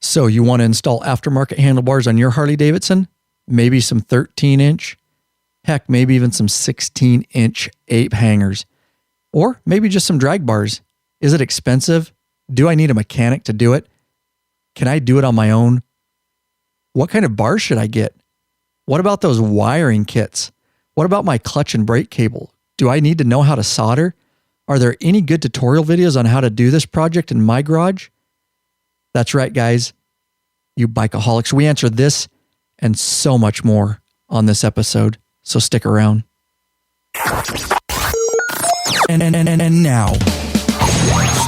So you want to install aftermarket handlebars on your Harley Davidson? Maybe some 13-inch, heck, maybe even some 16-inch ape hangers, or maybe just some drag bars. Is it expensive? Do I need a mechanic to do it? Can I do it on my own? What kind of bars should I get? What about those wiring kits? What about my clutch and brake cable? Do I need to know how to solder? Are there any good tutorial videos on how to do this project in my garage? That's right, guys. You bikeaholics. We answer this and so much more on this episode. So stick around. And now,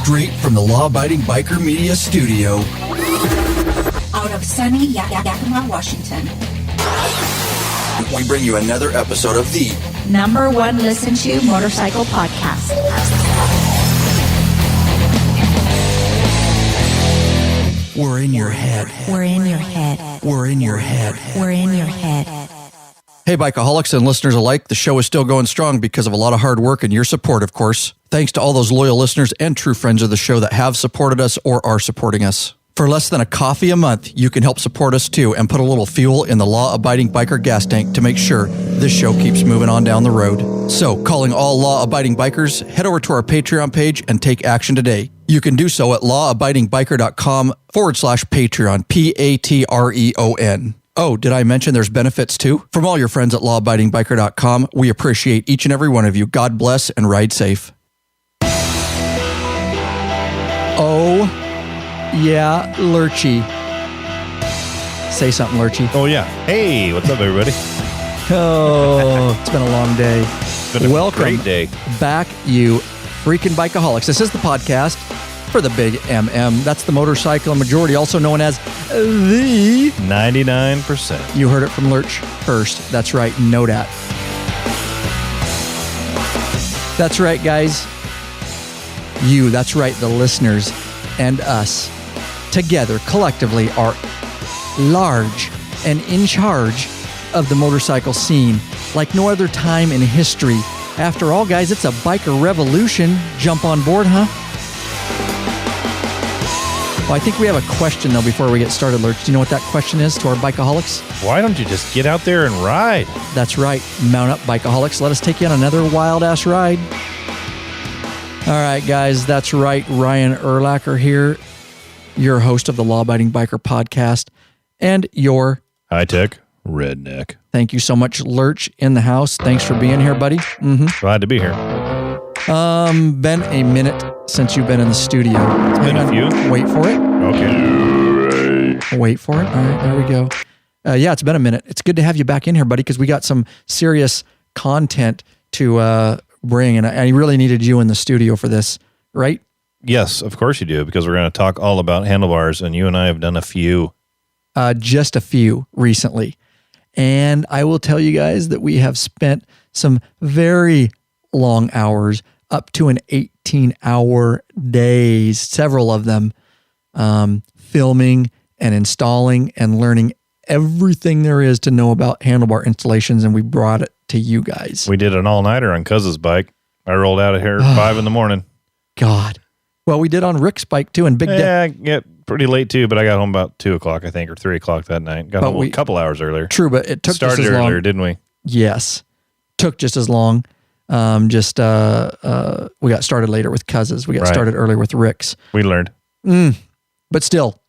straight from the Law-Abiding Biker Media Studio, out of sunny Yakima, Washington, we bring you another episode of the #1 listen to motorcycle podcast. We're in your head. We're in your head. We're in your head. We're in your head. Hey, bikeaholics and listeners alike, the show is still going strong because of a lot of hard work and your support, of course. Thanks to all those loyal listeners and true friends of the show that have supported us or are supporting us. For less than a coffee a month, you can help support us too and put a little fuel in the law-abiding biker gas tank to make sure this show keeps moving on down the road. So, calling all law-abiding bikers, head over to our Patreon page and take action today. You can do so at lawabidingbiker.com/Patreon, Patreon. Oh, did I mention there's benefits too? From all your friends at lawabidingbiker.com, we appreciate each and every one of you. God bless and ride safe. Oh, yeah, Lurchy. Say something, Lurchy. Oh, yeah. Hey, what's up, everybody? Oh, it's been a long day. It's been a great day. Back, you freaking bikeaholics. This is the podcast for the Big MM. That's the motorcycle majority, also known as the 99%. You heard it from Lurch first. That's right, know that. That's right, guys. You, that's right, the listeners and us together collectively are large and in charge of the motorcycle scene like no other time in history. After all, guys, it's a biker revolution. Jump on board, huh? Well, I think we have a question, though, before we get started, Lurch. Do you know what that question is to our bikeaholics? Why don't you just get out there and ride? That's right. Mount up, bikeaholics. Let us take you on another wild-ass ride. All right, guys, that's right. Ryan Erlacher here, your host of the Law-Abiding Biker podcast, and your high-tech redneck. Thank you so much, Lurch, in the house. Thanks for being here, buddy. Glad to be here. Been a minute since you've been in the studio. It's been a few. Wait for it. Okay. Wait for it. All right, there we go. Yeah, it's been a minute. It's good to have you back in here, buddy, because we got some serious content to bring, and I really needed you in the studio for this, right? Yes, of course you do, because we're going to talk all about handlebars, and you and I have done a few. Just a few recently. And I will tell you guys that we have spent some very long hours, up to an 18-hour days, several of them, filming and installing and learning everything there is to know about handlebar installations, and we brought it to you guys. We did an all-nighter on Cuz's bike. I rolled out of here at 5 in the morning. God. Well, we did on Rick's bike too, and Big Day. Yeah, pretty late too, but I got home about 2 o'clock, I think, or 3 o'clock that night. Got home a couple hours earlier. True, but it took Started just as long. earlier, didn't we? Yes. Took just as long. We got started later with Cuz's. We got started earlier with Rick's. We learned. But still,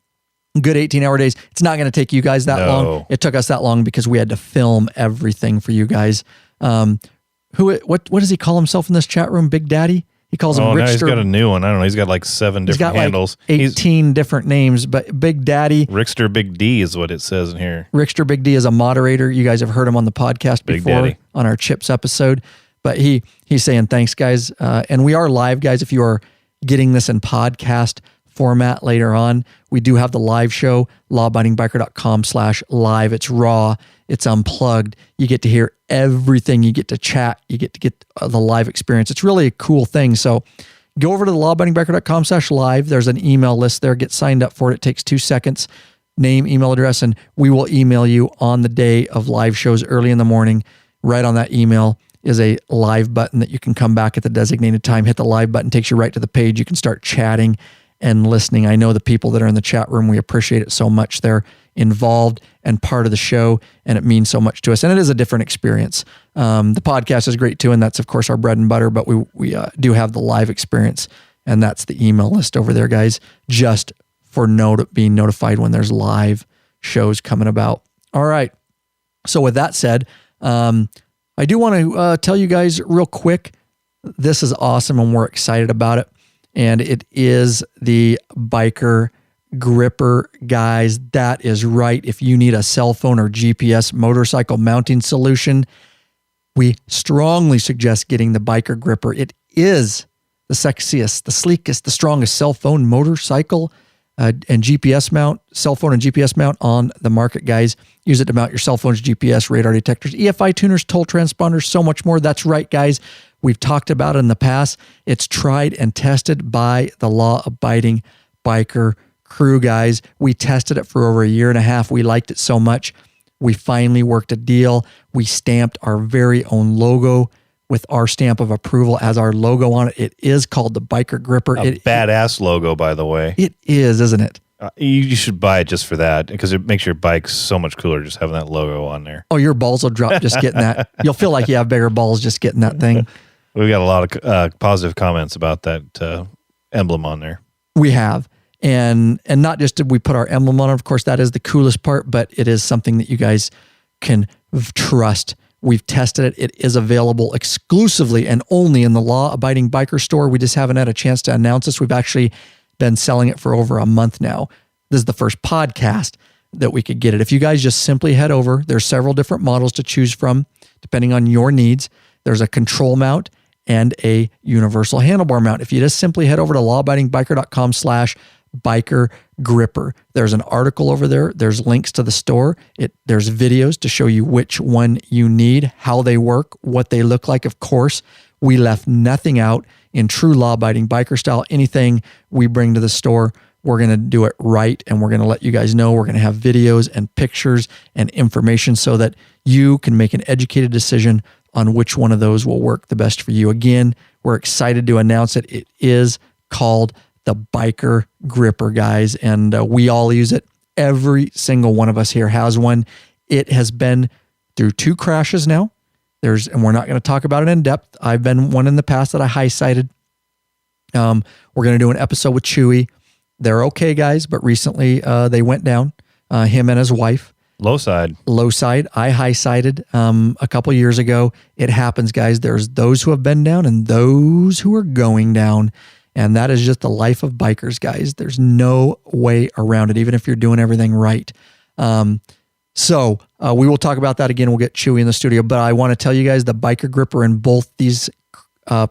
good 18-hour days. It's not going to take you guys that long. It took us that long because we had to film everything for you guys. What does he call himself in this chat room? Big Daddy? He calls him Rickster. Now he's got a new one. I don't know. He's got like 7 different handles. Like 18 different names, but Big Daddy. Rickster Big D is what it says in here. Rickster Big D is a moderator. You guys have heard him on the podcast before on our Chips episode. But he's saying thanks, guys. And we are live, guys. If you are getting this in podcast format later on, we do have the live show, lawabidingbiker.com/live. It's raw. It's unplugged. You get to hear everything. You get to chat. You get to get the live experience. It's really a cool thing. So go over to the lawabidingbiker.com/live. There's an email list there. Get signed up for it. It takes 2 seconds. Name, email address, and we will email you on the day of live shows early in the morning. Right on that email is a live button that you can come back at the designated time. Hit the live button, takes you right to the page. You can start chatting and listening. I know the people that are in the chat room, we appreciate it so much. They're involved and part of the show, and it means so much to us. And it is a different experience. The podcast is great too, and that's of course our bread and butter, but we do have the live experience, and that's the email list over there, guys, just for being notified when there's live shows coming about. All right. So with that said, I do want to tell you guys real quick, this is awesome and we're excited about it. And it is the biker gripper, guys. That is right. If you need a cell phone or GPS motorcycle mounting solution, we strongly suggest getting the biker gripper. It is the sexiest, the sleekest, the strongest cell phone, motorcycle, and GPS mount, cell phone and GPS mount on the market, guys. Use it to mount your cell phones, GPS, radar detectors, EFI tuners, toll transponders, so much more. That's right, guys. We've talked about it in the past. It's tried and tested by the law-abiding biker crew, guys. We tested it for over a year and a half. We liked it so much. We finally worked a deal. We stamped our very own logo with our stamp of approval as our logo on it. It is called the Biker Gripper. Badass logo, by the way. It is, isn't it? You should buy it just for that, because it makes your bike so much cooler just having that logo on there. Oh, your balls will drop just getting that. You'll feel like you have bigger balls just getting that thing. We've got a lot of positive comments about that emblem on there. We have. And not just did we put our emblem on it, of course, that is the coolest part, but it is something that you guys can trust. We've tested it. It is available exclusively and only in the law-abiding biker store. We just haven't had a chance to announce this. We've actually been selling it for over a month now. This is the first podcast that we could get it. If you guys just simply head over, there's several different models to choose from, depending on your needs. There's a control mount and a universal handlebar mount. If you just simply head over to lawabidingbiker.com/biker gripper. There's an article over there. There's links to the store. There's videos to show you which one you need, how they work, what they look like. Of course, we left nothing out in true law-abiding biker style. Anything we bring to the store, we're going to do it right, and we're going to let you guys know. We're going to have videos and pictures and information so that you can make an educated decision on which one of those will work the best for you. Again, we're excited to announce it. It is called the Biker Gripper, guys, and we all use it. Every single one of us here has one. It has been through 2 crashes now. And we're not going to talk about it in depth. I've been one in the past that I high-sided. We're going to do an episode with Chewy. They're okay, guys, but recently they went down, him and his wife. Low side. I high-sided a couple years ago. It happens, guys. There's those who have been down and those who are going down. And that is just the life of bikers, guys. There's no way around it, even if you're doing everything right. So we will talk about that again. We'll get Chewy in the studio. But I want to tell you guys, the Biker Gripper in both these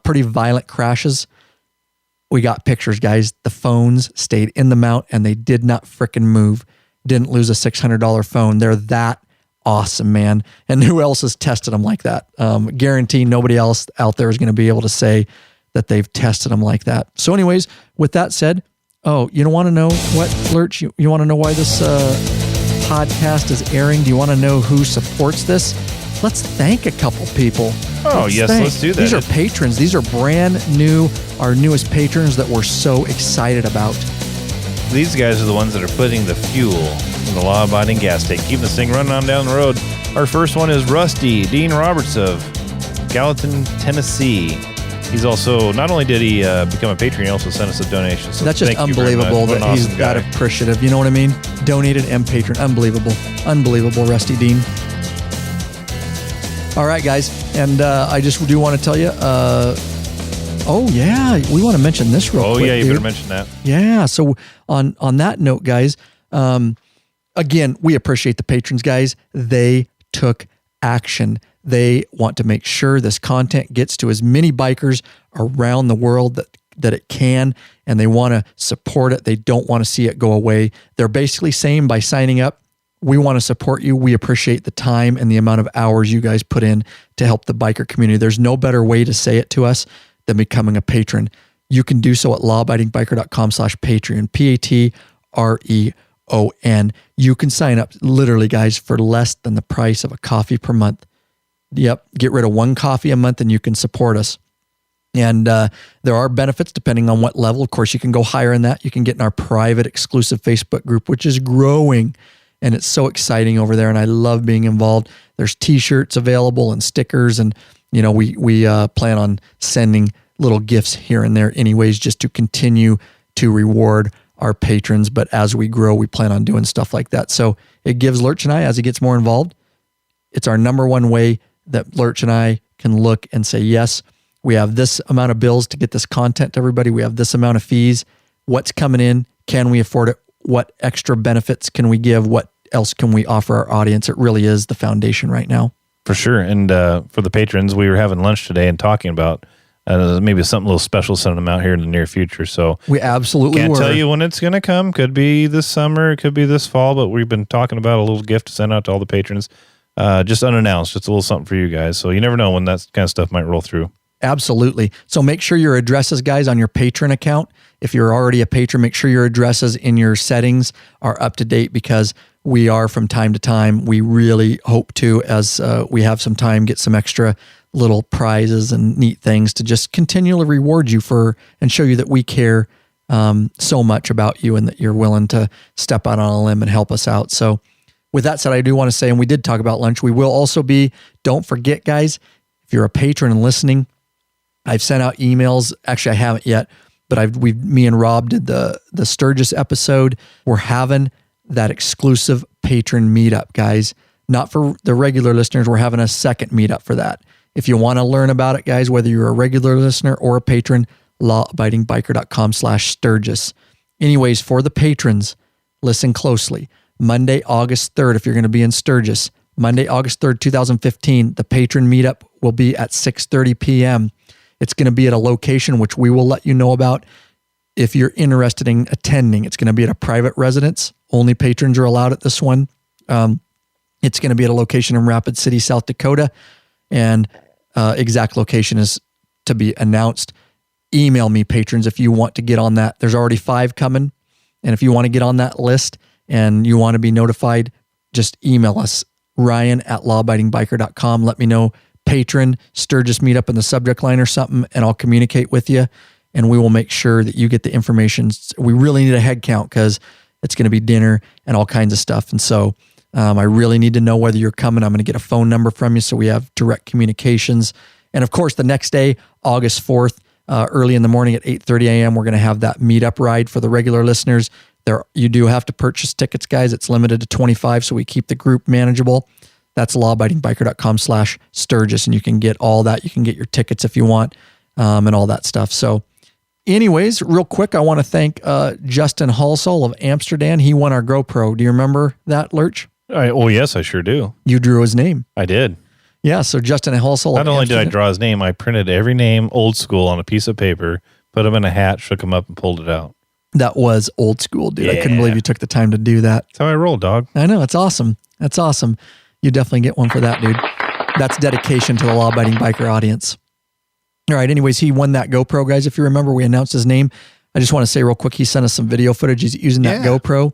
pretty violent crashes, we got pictures, guys. The phones stayed in the mount and they did not frickin' move. Didn't lose a $600 phone. They're that awesome, man. And who else has tested them like that? Guarantee nobody else out there is going to be able to say that they've tested them like that. So anyways, with that said, you don't want to know what, Lurch? You want to know why this podcast is airing? Do you want to know who supports this? Let's thank a couple people. Let's do that. These are patrons. These are brand new, our newest patrons that we're so excited about. These guys are the ones that are putting the fuel in the law-abiding gas tank, keeping this thing running on down the road. Our first one is Rusty Dean Roberts of Gallatin, Tennessee. He's also, not only did he become a patron, he also sent us a donation. So that's just unbelievable that he's that appreciative. You know what I mean? Donated and patron. Unbelievable. Unbelievable, Rusty Dean. All right, guys. And I just do want to tell you, we want to mention this real quick. You better mention that. Yeah. So on that note, guys, again, we appreciate the patrons, guys. They took action. They want to make sure this content gets to as many bikers around the world that it can, and they want to support it. They don't want to see it go away. They're basically saying by signing up, we want to support you. We appreciate the time and the amount of hours you guys put in to help the biker community. There's no better way to say it to us than becoming a patron. You can do so at lawabidingbiker.com/Patreon, Patreon. You can sign up literally, guys, for less than the price of a coffee per month. Yep. Get rid of one coffee a month and you can support us. And there are benefits depending on what level. Of course, you can go higher in that. You can get in our private exclusive Facebook group, which is growing. And it's so exciting over there. And I love being involved. There's t-shirts available and stickers. And, we plan on sending little gifts here and there anyways, just to continue to reward our patrons. But as we grow, we plan on doing stuff like that. So it gives Lurch and I, as he gets more involved, it's our number one way that Lurch and I can look and say, yes, we have this amount of bills to get this content to everybody. We have this amount of fees. What's coming in? Can we afford it? What extra benefits can we give? What else can we offer our audience? It really is the foundation right now. For sure. And for the patrons, we were having lunch today and talking about maybe something a little special sending them out here in the near future. So we absolutely can't tell you when it's going to come. Could be this summer. It could be this fall. But we've been talking about a little gift to send out to all the patrons. Just unannounced. Just a little something for you guys. So you never know when that kind of stuff might roll through. Absolutely. So make sure your addresses, guys, on your patron account. If you're already a patron, make sure your addresses in your settings are up to date, because we are, from time to time, we really hope to, as we have some time, get some extra little prizes and neat things to just continually reward you for and show you that we care so much about you and that you're willing to step out on a limb and help us out. So with that said, I do want to say, and we did talk about lunch, we will also be, don't forget, guys, if you're a patron and listening, I've sent out emails. Actually, I haven't yet, but me and Rob did the Sturgis episode. We're having that exclusive patron meetup, guys. Not for the regular listeners. We're having a second meetup for that. If you want to learn about it, guys, whether you're a regular listener or a patron, lawabidingbiker.com/Sturgis. Anyways, for the patrons, listen closely. Monday, August 3rd, if you're going to be in Sturgis, Monday, August 3rd, 2015, the patron meetup will be at 6:30 p.m. It's going to be at a location which we will let you know about if you're interested in attending. It's going to be at a private residence. Only patrons are allowed at this one. It's going to be at a location in Rapid City, South Dakota, and exact location is to be announced. Email me, patrons, if you want to get on that. There's already 5 coming, and if you want to get on that list and you want to be notified, just email us, Ryan@lawabidingbiker.com. Let me know, patron, Sturgis meetup in the subject line or something, and I'll communicate with you, and we will make sure that you get the information. We really need a head count because it's going to be dinner and all kinds of stuff. And so I really need to know whether you're coming. I'm going to get a phone number from you so we have direct communications. And of course, the next day, August 4th, early in the morning at 8:30 a.m., we're going to have that meetup ride for the regular listeners. You do have to purchase tickets, guys. It's limited to 25, so we keep the group manageable. That's lawabidingbiker.com/Sturgis, and you can get all that. You can get your tickets if you want, and all that stuff. So anyways, real quick, I want to thank Justin Halsall of Amsterdam. He won our GoPro. Do you remember that, Lurch? Oh, yes, I sure do. You drew his name. I did. Yeah, so Justin Halsall. Not only did I draw his name, I printed every name old school on a piece of paper, put them in a hat, shook them up, and pulled it out. That was old school, dude. Yeah. I couldn't believe you took the time to do that. That's how I roll, dog. I know. It's awesome. That's awesome. You definitely get one for that, dude. That's dedication to the law-abiding biker audience. All right. Anyways, he won that GoPro, guys. If you remember, we announced his name. I just want to say real quick, he sent us some video footage. He's using that GoPro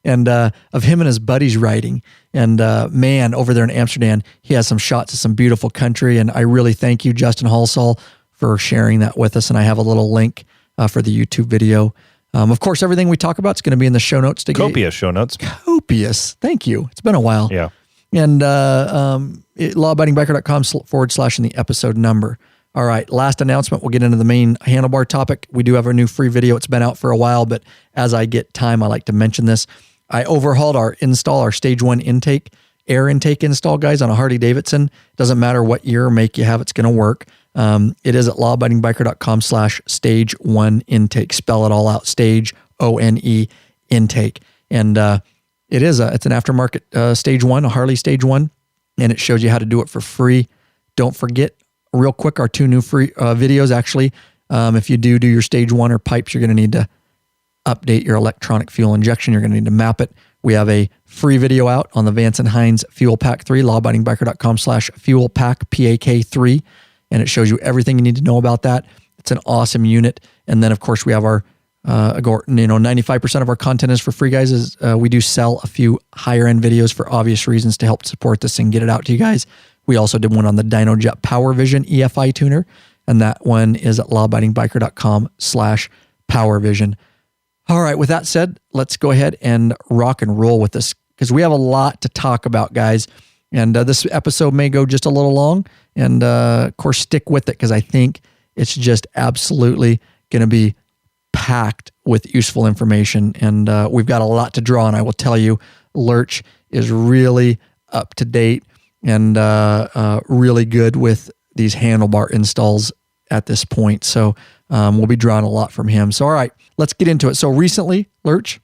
and of him and his buddies riding. And man, over there in Amsterdam, he has some shots of some beautiful country. And I really thank you, Justin Halsall, for sharing that with us. And I have a little link for the YouTube video. Of course, everything we talk about is going to be in the show notes. Copious show notes. Copious. Thank you. It's been a while. Yeah. And lawabidingbiker.com// in the episode number. All right, last announcement. We'll get into the main handlebar topic. We do have a new free video. It's been out for a while, but as I get time, I like to mention this. I overhauled our stage 1 air intake install, guys, on a Harley Davidson. Doesn't matter what year or make you have, it's going to work. It is at lawabidingbiker.com/stage 1 intake. Spell it all out, stage, ONE, intake. And it's an aftermarket stage 1, a Harley stage 1, and it shows you how to do it for free. Don't forget, real quick, our 2 new free videos, actually. If you do your stage 1 or pipes, you're going to need to update your electronic fuel injection. You're going to need to map it. We have a free video out on the Vance & Hines Fuel Pack 3, lawabidingbiker.com/fuel pack, PAK3, and it shows you everything you need to know about that. It's an awesome unit. And then, of course, we have our 95% of our content is for free, guys. We do sell a few higher end videos for obvious reasons to help support this and get it out to you guys. We also did one on the DynoJet Power Vision EFI tuner. And that one is at lawabidingbiker.com/powervision. All right. With that said, let's go ahead and rock and roll with this because we have a lot to talk about, guys. And this episode may go just a little long. And of course, stick with it because I think it's just absolutely going to be packed with useful information. And we've got a lot to draw on. I will tell you, Lurch is really up to date and really good with these handlebar installs at this point. So we'll be drawing a lot from him. So, all right, let's get into it. So recently, Lurch,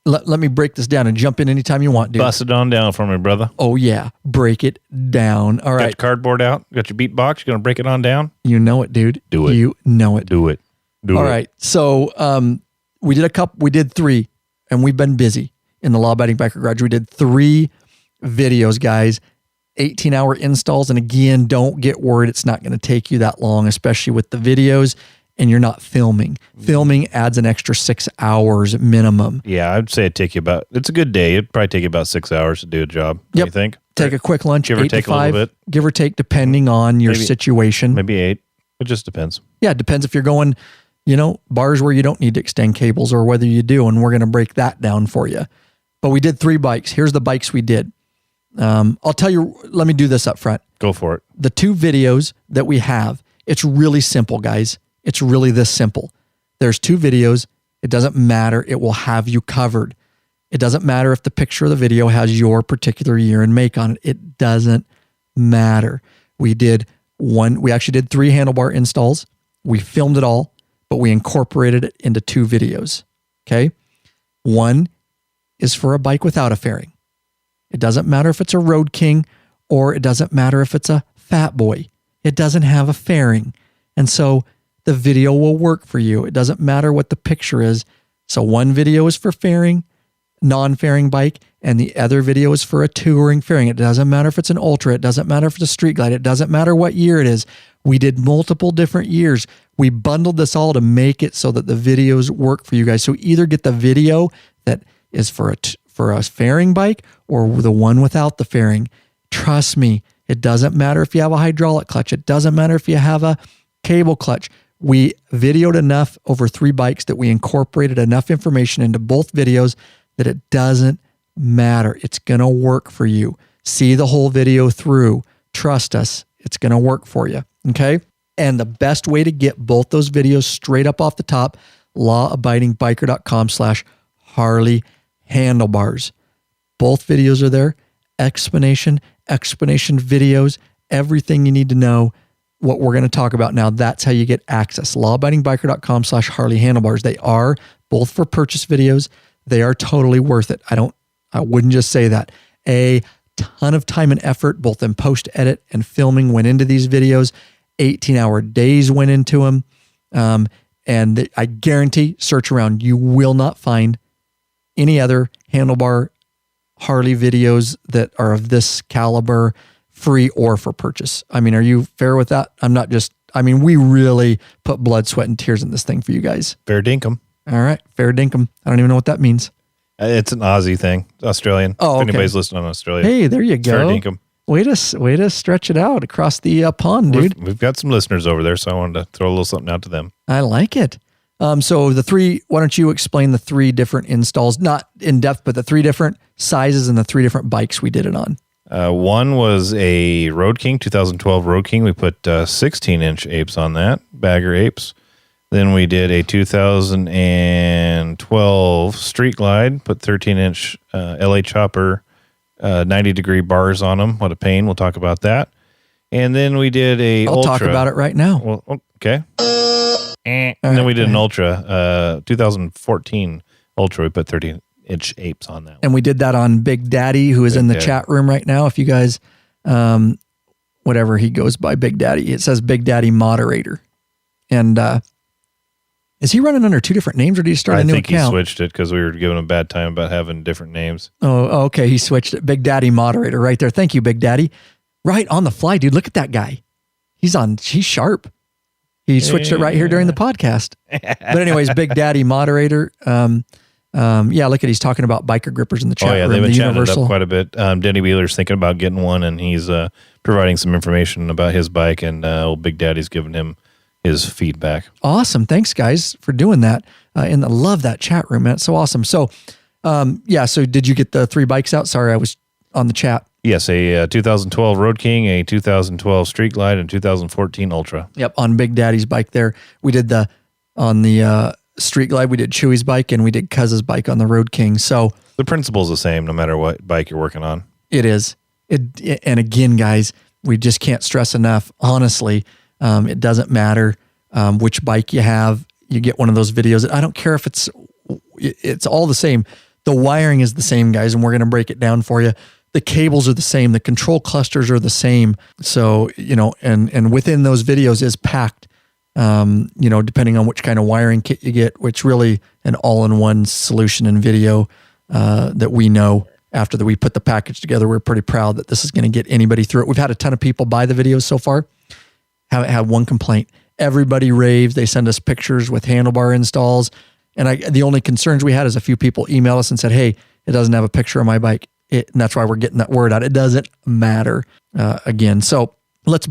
let me break this down and jump in anytime you want, dude. Bust it on down for me, brother. Oh, yeah. Break it down. All right. Got your cardboard out? Got your beat box? You going to break it on down? You know it, dude. Do it. You know it. Do it. All right. So we did 3, and we've been busy in the Law Abiding Biker Garage. We did 3 videos, guys, 18-hour installs. And again, don't get worried. It's not going to take you that long, especially with the videos and you're not filming. Filming adds an extra 6 hours minimum. Yeah, I'd say it's a good day. It'd probably take you about 6 hours to do a job. Yep. You think? Take a quick lunch, give or 8 take to 5, a little bit. Give or take, depending on your situation. Maybe 8. It just depends. Yeah, it depends if you're going, bars where you don't need to extend cables or whether you do, and we're going to break that down for you. But we did 3 bikes. Here's the bikes we did. I'll tell you, let me do this up front. Go for it. The 2 videos that we have, it's really simple, guys. It's really this simple. There's 2 videos. It doesn't matter. It will have you covered. It doesn't matter if the picture of the video has your particular year and make on it. It doesn't matter. We actually did 3 handlebar installs. We filmed it all, but we incorporated it into 2 videos. Okay. One is for a bike without a fairing. It doesn't matter if it's a Road King or it doesn't matter if it's a Fat Boy. It doesn't have a fairing. And so the video will work for you. It doesn't matter what the picture is. So one video is for fairing, non-fairing bike, and the other video is for a touring fairing. It doesn't matter if it's an Ultra. It doesn't matter if it's a Street Glide. It doesn't matter what year it is. We did multiple different years. We bundled this all to make it so that the videos work for you guys. So either get the video that is for a fairing bike or the one without the fairing. Trust me, it doesn't matter if you have a hydraulic clutch. It doesn't matter if you have a cable clutch. We videoed enough over 3 bikes that we incorporated enough information into both videos that it doesn't matter. It's going to work for you. See the whole video through. Trust us. It's going to work for you. Okay. And the best way to get both those videos straight up off the top, lawabidingbiker.com/Harley handlebars. Both videos are there. Explanation videos, everything you need to know what we're going to talk about now. That's how you get access. lawabidingbiker.com/Harley handlebars. They are both for purchase videos. They are totally worth it. I wouldn't just say that. A ton of time and effort, both in post edit and filming, went into these videos. 18-hour days went into them. And I guarantee, search around, you will not find any other handlebar Harley videos that are of this caliber, free or for purchase. I mean, are you fair with that? We really put blood, sweat, and tears in this thing for you guys. Fair dinkum. All right. Fair dinkum. I don't even know what that means. It's an Aussie thing. It's Australian. Oh, okay. If anybody's listening on Australia. Hey, there you go. Fair dinkum. Way to stretch it out across the pond, dude. We've got some listeners over there, so I wanted to throw a little something out to them. I like it. So why don't you explain the 3 different installs, not in depth, but the 3 different sizes and the 3 different bikes we did it on. One was a Road King, 2012 Road King. We put 16-inch apes on that, bagger apes. Then we did a 2012 Street Glide, put 13-inch LA Chopper 90-degree bars on them. What a pain. We'll talk about that. And then we did a I'll Ultra. talk about it right now. Well, okay. And then we did an Ultra, 2014 Ultra. We put 13-inch apes on that one. And we did that on Big Daddy, who is in the chat room right now. If you guys, whatever he goes by, Big Daddy, it says Big Daddy Moderator. And is he running under 2 different names, or did he start a new account? I think he switched it because we were giving him a bad time about having different names. Oh, okay. He switched it. Big Daddy Moderator right there. Thank you, Big Daddy. Right on the fly, dude. Look at that guy. He's sharp. He switched it right here during the podcast. But anyways, Big Daddy Moderator, Yeah, look at he's talking about biker grippers in the chat room. They've been the chatting it universal. up quite a bit. Denny Wheeler's thinking about getting one, and he's providing some information about his bike, and old Big Daddy's giving him his feedback. Awesome. Thanks, guys, for doing that. And I love that chat room, man. It's so awesome. So, so did you get the 3 bikes out? Sorry, I was on the chat. Yes, a 2012 Road King, a 2012 Street Glide, and 2014 Ultra. Yep, on Big Daddy's bike there. We did on the Street Glide, we did Chewy's bike, and we did Cuz's bike on the Road King. So the principle's the same no matter what bike you're working on. it is. And again, guys, we just can't stress enough. Honestly, it doesn't matter which bike you have. You get one of those videos. I don't care if it's all the same. The wiring is the same, guys, and we're going to break it down for you. The cables are the same. The control clusters are the same. So, and within those videos is packed, depending on which kind of wiring kit you get, which really an all-in-one solution in video that we know after that we put the package together. We're pretty proud that this is going to get anybody through it. We've had a ton of people buy the videos so far. Haven't had one complaint. Everybody raves. They send us pictures with handlebar installs. And the only concerns we had is a few people emailed us and said, hey, it doesn't have a picture of my bike. And that's why we're getting that word out. It doesn't matter again. So let's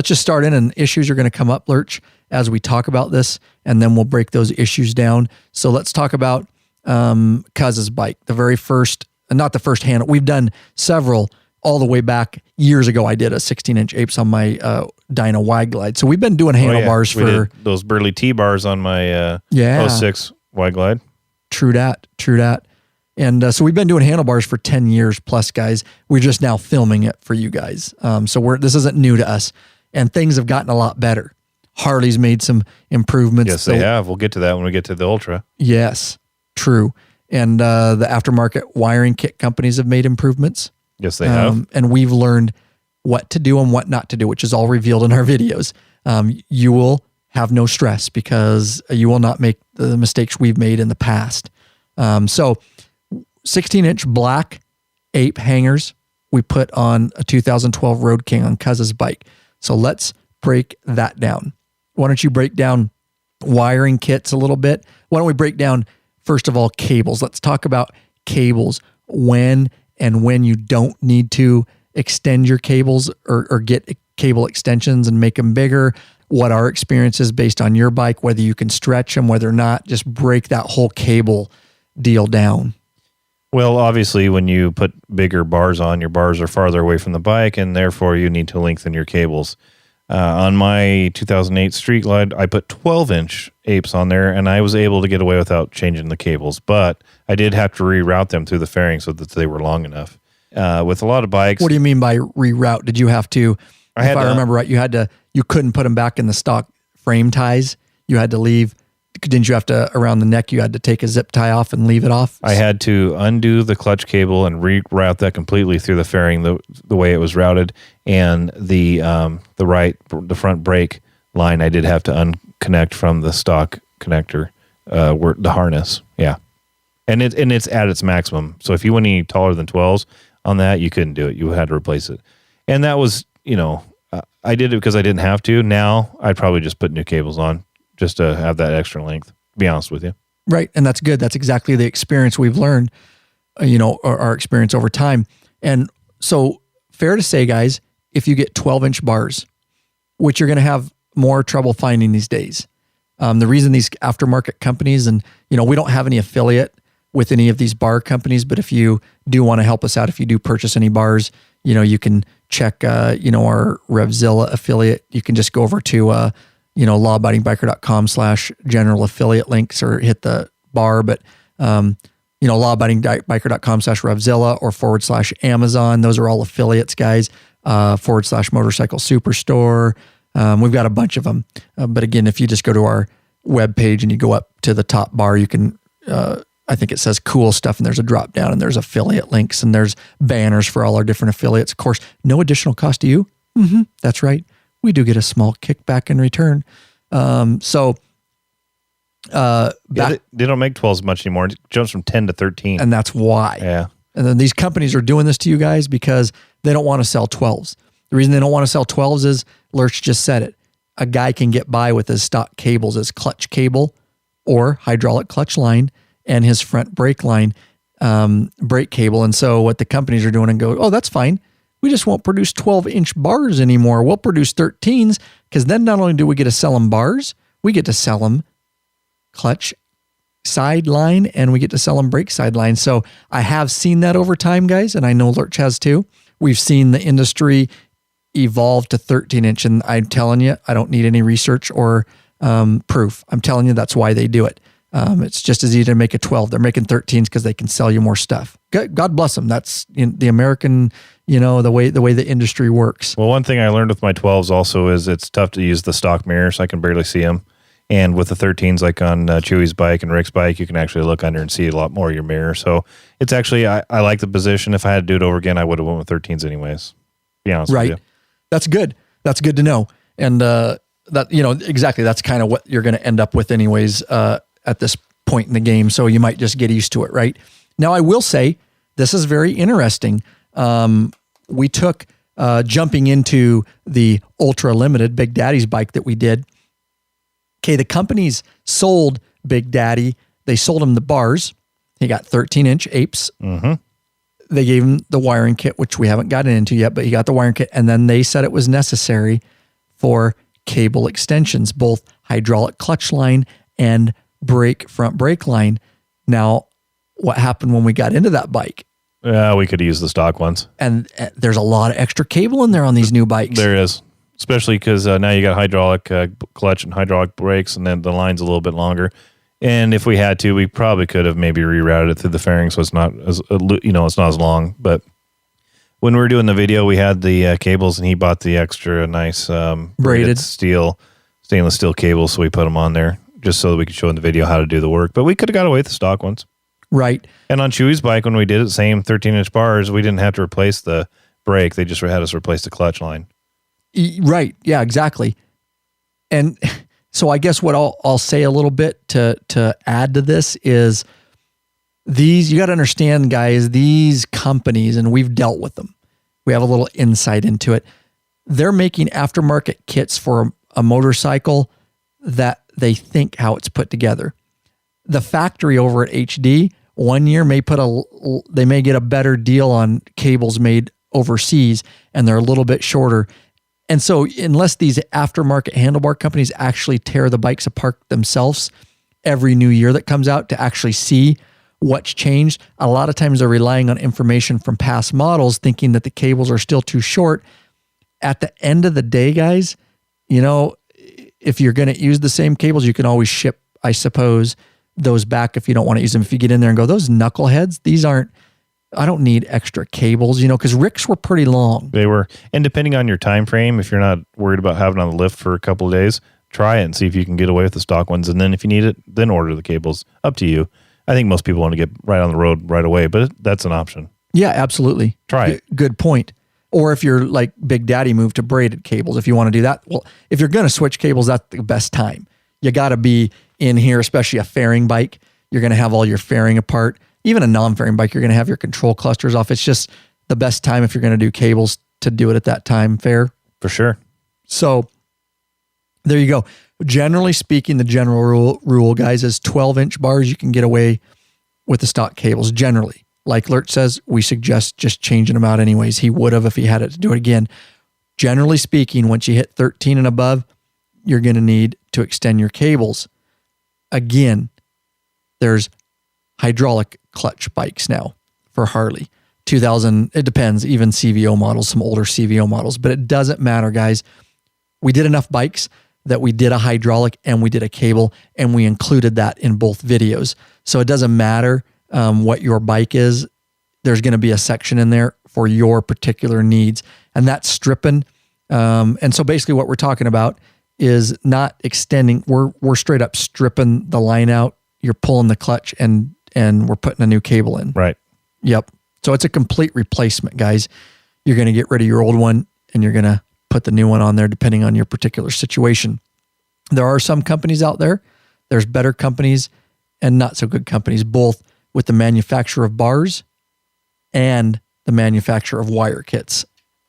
just start in, and issues are going to come up, Lurch, as we talk about this, and then we'll break those issues down. So let's talk about Cuz's bike, the very first, not the first handle. We've done several all the way back years ago. I did a 16-inch apes on my Dyna Wide Glide. So we've been doing handlebars we did those Burley T-bars on my 06 Wide Glide. True that. And so we've been doing handlebars for 10 years plus, guys. We're just now filming it for you guys. So this isn't new to us, and things have gotten a lot better. Harley's made some improvements. Yes, they have. We'll get to that when we get to the Ultra. Yes, true. And the aftermarket wiring kit companies have made improvements. Yes, they have. And we've learned what to do and what not to do, which is all revealed in our videos. You will have no stress because you will not make the mistakes we've made in the past. So 16-inch black ape hangers we put on a 2012 Road King on Cuz's bike. So let's break that down. Why don't you break down wiring kits a little bit? Why don't we break down, first of all, cables? Let's talk about cables, when you don't need to extend your cables or get cable extensions and make them bigger, what our experience is based on your bike, whether you can stretch them, whether or not, just break that whole cable deal down. Well, obviously, when you put bigger bars on, your bars are farther away from the bike, and therefore you need to lengthen your cables. On my 2008 Street Glide, I put 12-inch apes on there, and I was able to get away without changing the cables, but I did have to reroute them through the fairing so that they were long enough. With a lot of bikes... What do you mean by reroute? Did you have to, if I remember right, you couldn't put them back in the stock frame ties? You had to leave... Didn't you have to, around the neck, you had to take a zip tie off and leave it off? I had to undo the clutch cable and reroute that completely through the fairing the way it was routed, and the front brake line I did have to unconnect from the stock connector, the harness. Yeah, and it's at its maximum. So if you went any taller than 12s on that, you couldn't do it. You had to replace it, and that was I did it because I didn't have to. Now I'd probably just put new cables on, just to have that extra length, to be honest with you. Right. And that's good. That's exactly the experience we've learned, our experience over time. And so fair to say, guys, if you get 12-inch bars, which you're going to have more trouble finding these days. The reason these aftermarket companies, and, we don't have any affiliate with any of these bar companies, but if you do want to help us out, if you do purchase any bars, you can check, our Revzilla affiliate. You can just go over to, lawabidingbiker.com/general affiliate links, or hit the bar, but, lawabidingbiker.com/Revzilla or /Amazon. Those are all affiliates, guys, /Motorcycle Superstore. We've got a bunch of them. But again, if you just go to our webpage and you go up to the top bar, you can, I think it says cool stuff, and there's a drop down, and there's affiliate links, and there's banners for all our different affiliates. Of course, no additional cost to you. Mm-hmm, that's right. We do get a small kickback in return. They don't make 12s much anymore. It jumps from 10 to 13. And that's why. Yeah. And then these companies are doing this to you guys because they don't want to sell 12s. The reason they don't want to sell 12s is, Lurch just said it, a guy can get by with his stock cables as clutch cable or hydraulic clutch line and his front brake line brake cable. And so what the companies are doing and go, oh, that's fine. We just won't produce 12-inch bars anymore. We'll produce 13s, because then not only do we get to sell them bars, we get to sell them clutch side line, and we get to sell them brake side line. So I have seen that over time, guys, and I know Lurch has too. We've seen the industry evolve to 13-inch, and I'm telling you, I don't need any research or proof. I'm telling you, that's why they do it. It's just as easy to make a 12. They're making 13s because they can sell you more stuff. God bless them. That's the American, the way the industry works. Well, one thing I learned with my 12s also is it's tough to use the stock mirror, so I can barely see them. And with the 13s, like on Chewy's bike and Rick's bike, you can actually look under and see a lot more of your mirror. So it's actually, I like the position. If I had to do it over again, I would have went with 13s anyways. Be honest with you. That's good. That's good to know. And that, exactly, that's kind of what you're going to end up with anyways at this point in the game. So you might just get used to it, right? Now, I will say, this is very interesting. We took, jumping into the Ultra Limited Big Daddy's bike that we did. Okay, the companies sold Big Daddy. They sold him the bars. He got 13-inch apes. Mm-hmm. They gave him the wiring kit, which we haven't gotten into yet, but he got the wiring kit. And then they said it was necessary for cable extensions, both hydraulic clutch line and front brake line. Now, what happened when we got into that bike? Yeah, we could use the stock ones. And there's a lot of extra cable in there on these new bikes. There is. Especially because now you got hydraulic clutch and hydraulic brakes, and then the line's a little bit longer. And if we had to, we probably could have maybe rerouted it through the fairing, so it's not as it's not as long. But when we were doing the video, we had the cables, and he bought the extra nice braided stainless steel cables, so we put them on there just so that we could show in the video how to do the work. But we could have got away with the stock ones, right? And on Chewy's bike, when we did it, same 13-inch bars, we didn't have to replace the brake; they just had us replace the clutch line. Right. Yeah, exactly. And so I guess what I'll say a little bit to add to this is you got to understand, guys, these companies, and we've dealt with them. We have a little insight into it. They're making aftermarket kits for a motorcycle that they think how it's put together. The factory over at HD 1 year they may get a better deal on cables made overseas, and they're a little bit shorter. And so unless these aftermarket handlebar companies actually tear the bikes apart themselves every new year that comes out to actually see what's changed, a lot of times they're relying on information from past models, thinking that the cables are still too short. At the end of the day, guys, if you're going to use the same cables, you can always ship, I suppose, those back if you don't want to use them. If you get in there and go, those knuckleheads, I don't need extra cables, because Rick's were pretty long. They were. And depending on your time frame, if you're not worried about having it on the lift for a couple of days, try it and see if you can get away with the stock ones. And then if you need it, then order the cables. Up to you. I think most people want to get right on the road right away, but that's an option. Yeah, absolutely. Try it. Good point. Or if you're like Big Daddy, move to braided cables. If you want to do that, well, if you're going to switch cables, that's the best time. You got to be in here, especially a fairing bike. You're going to have all your fairing apart. Even a non-fairing bike, you're going to have your control clusters off. It's just the best time if you're going to do cables to do it at that time. Fair? For sure. So there you go. Generally speaking, the general rule, guys, is 12-inch bars. You can get away with the stock cables generally. Like Lurch says, we suggest just changing them out anyways. He would have if he had it to do it again. Generally speaking, once you hit 13 and above, you're going to need to extend your cables. Again, there's hydraulic clutch bikes now for Harley. 2000, it depends, even CVO models, some older CVO models, but it doesn't matter, guys. We did enough bikes that we did a hydraulic and we did a cable, and we included that in both videos. So it doesn't matter what your bike is. There's going to be a section in there for your particular needs, and that's stripping. And so basically what we're talking about is not extending. We're straight up stripping the line out. You're pulling the clutch and we're putting a new cable in. Right. Yep. So it's a complete replacement, guys. You're going to get rid of your old one and you're going to put the new one on there depending on your particular situation. There are some companies out there. There's better companies and not so good companies, both with the manufacturer of bars and the manufacturer of wire kits,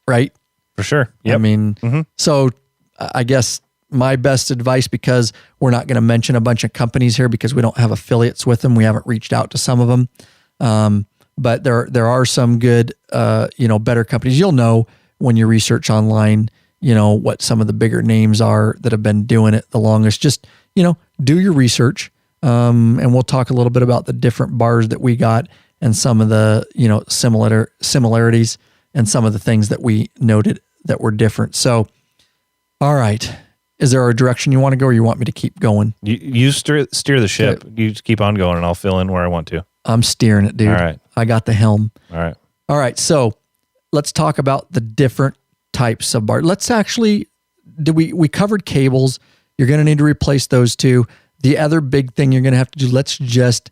right? For sure. Yep. I mean, so I guess my best advice, because we're not going to mention a bunch of companies here because we don't have affiliates with them. We haven't reached out to some of them. But there are some good, better companies. You'll know when you research online, what some of the bigger names are that have been doing it the longest. Just, do your research. And we'll talk a little bit about the different bars that we got and some of the, similarities and some of the things that we noted that were different. So, all right. Is there a direction you want to go, or you want me to keep going? You steer the ship. Okay. You just keep on going, and I'll fill in where I want to. I'm steering it, dude. All right. I got the helm. All right. So let's talk about the different types of bars. Let's actually, we covered cables. You're going to need to replace those too. The other big thing you're going to have to do, let's just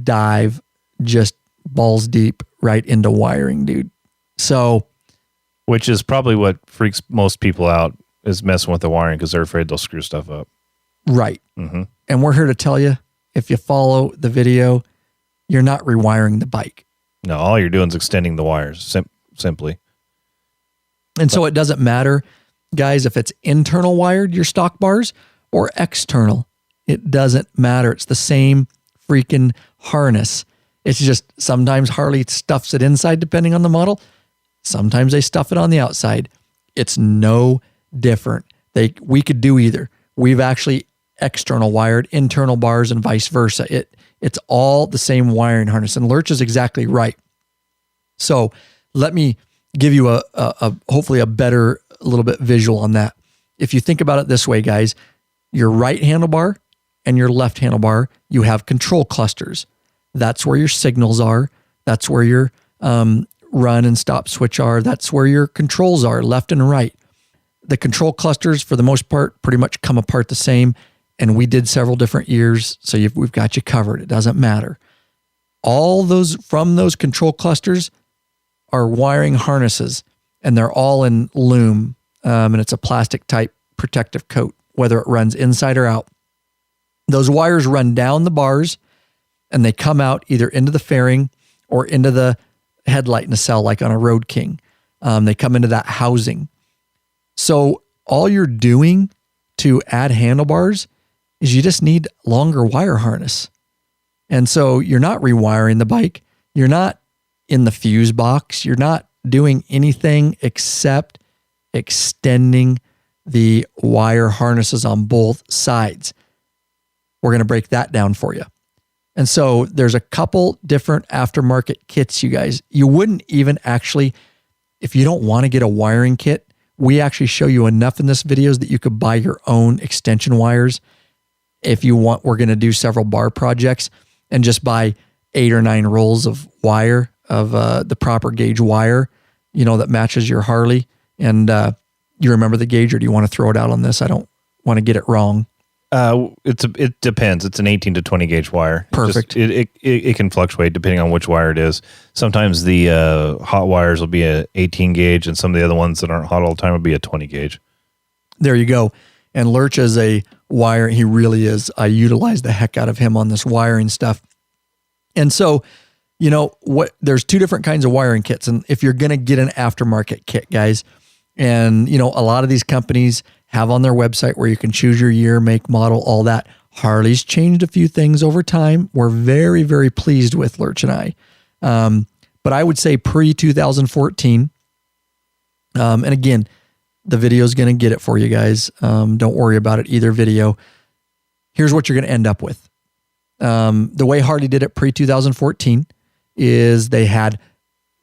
dive just balls deep right into wiring, dude. So, which is probably what freaks most people out, is messing with the wiring because they're afraid they'll screw stuff up. Right. Mm-hmm. And we're here to tell you, if you follow the video, you're not rewiring the bike. No, all you're doing is extending the wires, simply. So it doesn't matter, guys, if it's internal wired, your stock bars, or external. It doesn't matter. It's the same freaking harness. It's just sometimes Harley stuffs it inside depending on the model. Sometimes they stuff it on the outside. It's no different. We could do either. We've actually external wired internal bars and vice versa. It's all the same wiring harness, and Lurch is exactly right. So let me give you a hopefully a better, a little bit visual on that. If you think about it this way, guys, your right handlebar and your left handlebar, you have control clusters. That's where your signals are. That's where your run and stop switch are. That's where your controls are, left and right. The control clusters, for the most part, pretty much come apart the same. And we did several different years, so we've got you covered. It doesn't matter. All those from those control clusters are wiring harnesses, and they're all in loom, and it's a plastic type protective coat, whether it runs inside or out. Those wires run down the bars, and they come out either into the fairing or into the headlight nacelle, like on a Road King. They come into that housing. So all you're doing to add handlebars is you just need longer wire harness. And so you're not rewiring the bike. You're not in the fuse box. You're not doing anything except extending the wire harnesses on both sides. We're going to break that down for you. And so there's a couple different aftermarket kits, you guys. You wouldn't even actually, if you don't want to get a wiring kit, we actually show you enough in this videos that you could buy your own extension wires. If you want, we're going to do several bar projects and just buy 8 or 9 rolls of wire, of the proper gauge wire, that matches your Harley. And you remember the gauge, or do you want to throw it out on this? I don't want to get it wrong. It depends. It's an 18 to 20 gauge wire. Perfect. It can fluctuate depending on which wire it is. Sometimes the hot wires will be a 18 gauge, and some of the other ones that aren't hot all the time will be a 20 gauge. There you go. And Lurch is a wire. He really is. I utilize the heck out of him on this wiring stuff. And so, there's 2 different kinds of wiring kits. And if you're going to get an aftermarket kit, guys, and, a lot of these companies have on their website where you can choose your year, make, model, all that. Harley's changed a few things over time. We're very, very pleased with Lurch and I. But I would say pre-2014. And again, the video is going to get it for you guys. Don't worry about it, either video. Here's what you're going to end up with. The way Harley did it pre-2014 is they had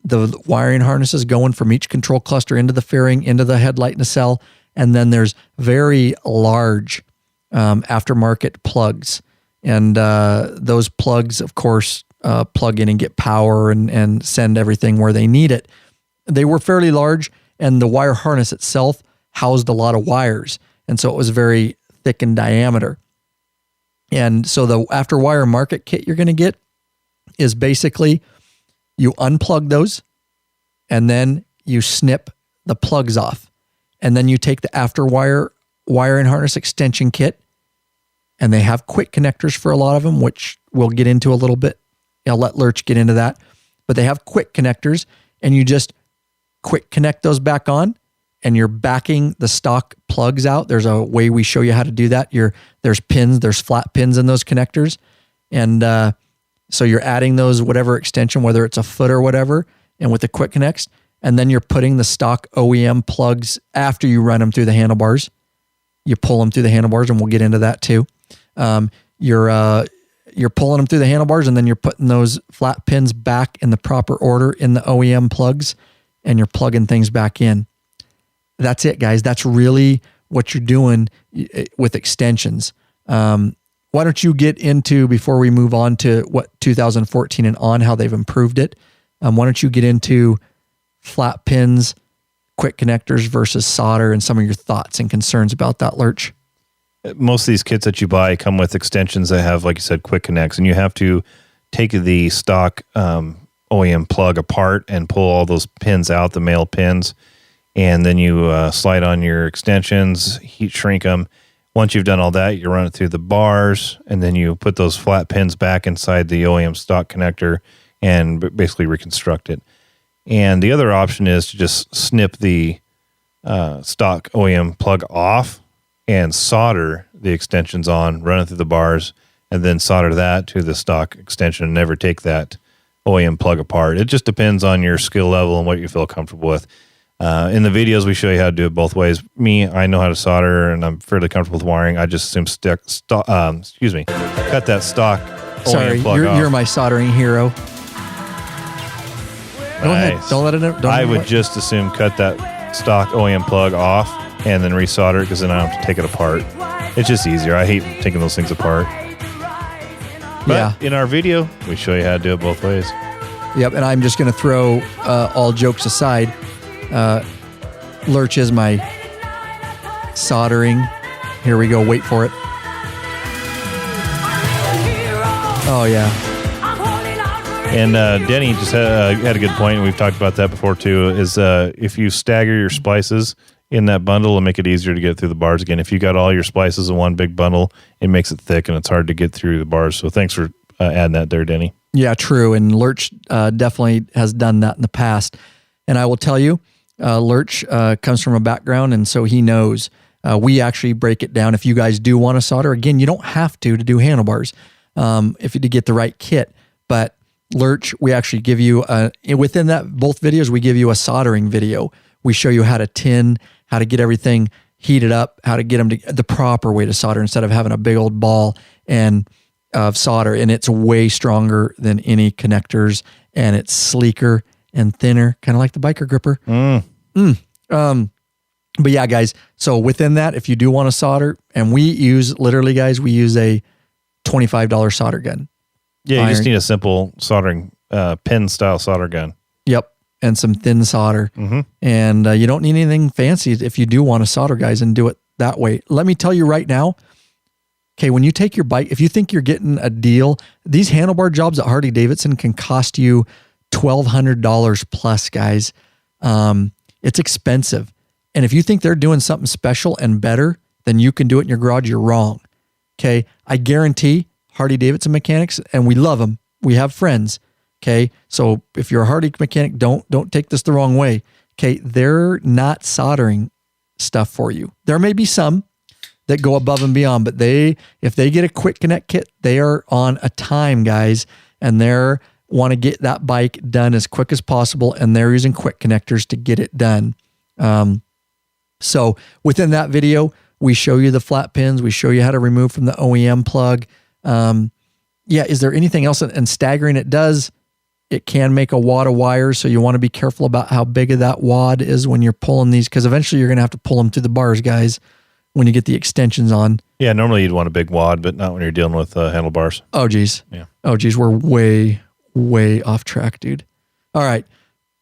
the wiring harnesses going from each control cluster into the fairing, into the headlight nacelle, and then there's very large aftermarket plugs. And those plugs, of course, plug in and get power and send everything where they need it. They were fairly large, and the wire harness itself housed a lot of wires. And so it was very thick in diameter. And so the after-wire market kit you're going to get is basically you unplug those, and then you snip the plugs off. And then you take the after-wire wire and harness extension kit, and they have quick connectors for a lot of them, which we'll get into a little bit. I'll let Lurch get into that. But they have quick connectors, and you just quick connect those back on, and you're backing the stock plugs out, there's a way we show you how to do that. There's pins, there's flat pins in those connectors. And so you're adding those, whatever extension, whether it's a foot or whatever, and with the quick connects, and then you're putting the stock OEM plugs after you run them through the handlebars. You pull them through the handlebars, and we'll get into that too. You're pulling them through the handlebars, and then you're putting those flat pins back in the proper order in the OEM plugs, and you're plugging things back in. That's it, guys. That's really what you're doing with extensions. Why don't you get into, before we move on to what 2014 and on, how they've improved it, why don't you get into flat pins, quick connectors versus solder, and some of your thoughts and concerns about that, Lurch? Most of these kits that you buy come with extensions that have, like you said, quick connects, and you have to take the stock OEM plug apart and pull all those pins out, the male pins, and then you slide on your extensions, heat shrink them. Once you've done all that, you run it through the bars, and then you put those flat pins back inside the OEM stock connector and basically reconstruct it. And the other option is to just snip the stock OEM plug off and solder the extensions on, run it through the bars, and then solder that to the stock extension and never take that OEM plug apart. It just depends on your skill level and what you feel comfortable with. In the videos, we show you how to do it both ways. Me, I know how to solder, and I'm fairly comfortable with wiring. I just assume cut that stock OEM plug off. You're my soldering hero. Go ahead. Don't let it. I would just assume cut that stock OEM plug off and then resolder it, because then I don't have to take it apart. It's just easier. I hate taking those things apart. But in our video, we show you how to do it both ways. Yep, and I'm just going to throw all jokes aside. Lurch is my soldering. Here we go. Wait for it. Oh, yeah. And Denny just had a good point, and we've talked about that before too, is if you stagger your splices in that bundle, it'll make it easier to get through the bars again. If you got all your splices in one big bundle, it makes it thick, and it's hard to get through the bars. So thanks for adding that there, Denny. Yeah, true. And Lurch definitely has done that in the past. And I will tell you, Lurch comes from a background, and so he knows. We actually break it down. If you guys do want to solder, again, you don't have to do handlebars if you to get the right kit. But Lurch, we actually give you, within that both videos, we give you a soldering video. We show you how to tin, how to get everything heated up, how to get them to the proper way to solder instead of having a big old ball of solder. And it's way stronger than any connectors, and it's sleeker and thinner, kind of like the biker gripper. But yeah, guys, so within that, if you do want to solder, and we use a $25 solder gun. Yeah, you just need a simple soldering pin style solder gun. Yep, and some thin solder. Mm-hmm. And you don't need anything fancy if you do want to solder, guys, and do it that way. Let me tell you right now, okay, when you take your bike, if you think you're getting a deal, these handlebar jobs at Harley Davidson can cost you $1,200 plus, guys. It's expensive. And if you think they're doing something special and better than you can do it in your garage, you're wrong. Okay, I guarantee Harley Davidson mechanics, and we love them. We have friends. Okay, so if you're a Harley mechanic, don't take this the wrong way. Okay, they're not soldering stuff for you. There may be some that go above and beyond, but if they get a quick connect kit, they are on a time, guys, and they're want to get that bike done as quick as possible, and they're using quick connectors to get it done. So within that video, we show you the flat pins. We show you how to remove from the OEM plug. Is there anything else? And staggering it can make a wad of wires, so you want to be careful about how big of that wad is when you're pulling these, because eventually you're going to have to pull them through the bars, guys, when you get the extensions on. Yeah, normally you'd want a big wad, but not when you're dealing with handlebars. Oh, geez. Yeah. Oh, geez. We're way off track, dude. All right.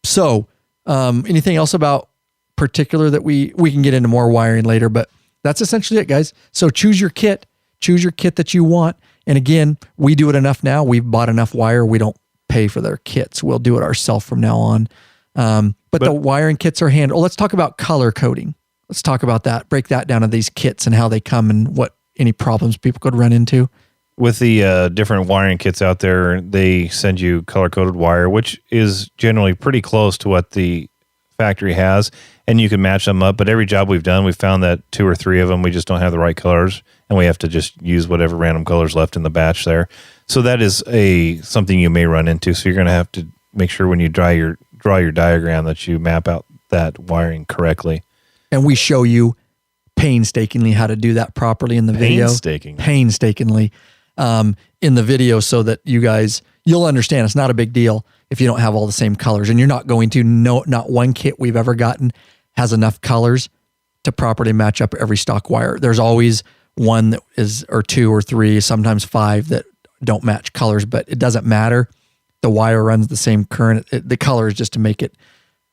So anything else about particular that we can get into more wiring later, but that's essentially it, guys. So choose your kit that you want. And again, we do it enough now. We've bought enough wire. We don't pay for their kits. We'll do it ourselves from now on. But the wiring kits are let's talk about color coding. Let's talk about that. Break that down to these kits and how they come and what any problems people could run into. With the different wiring kits out there, they send you color-coded wire, which is generally pretty close to what the factory has. and you can match them up. But every job we've done, we've found that 2 or 3 of them, we just don't have the right colors, and we have to just use whatever random colors left in the batch there. So that is something you may run into. So you're going to have to make sure when you draw your diagram that you map out that wiring correctly. And we show you painstakingly how to do that properly in the video. Painstakingly in the video, so that you'll understand it's not a big deal if you don't have all the same colors, and you're not going to. Not one kit we've ever gotten has enough colors to properly match up every stock wire. There's always one that is, or 2 or 3, sometimes 5 that don't match colors, but it doesn't matter. The wire runs the same current. The color is just to make it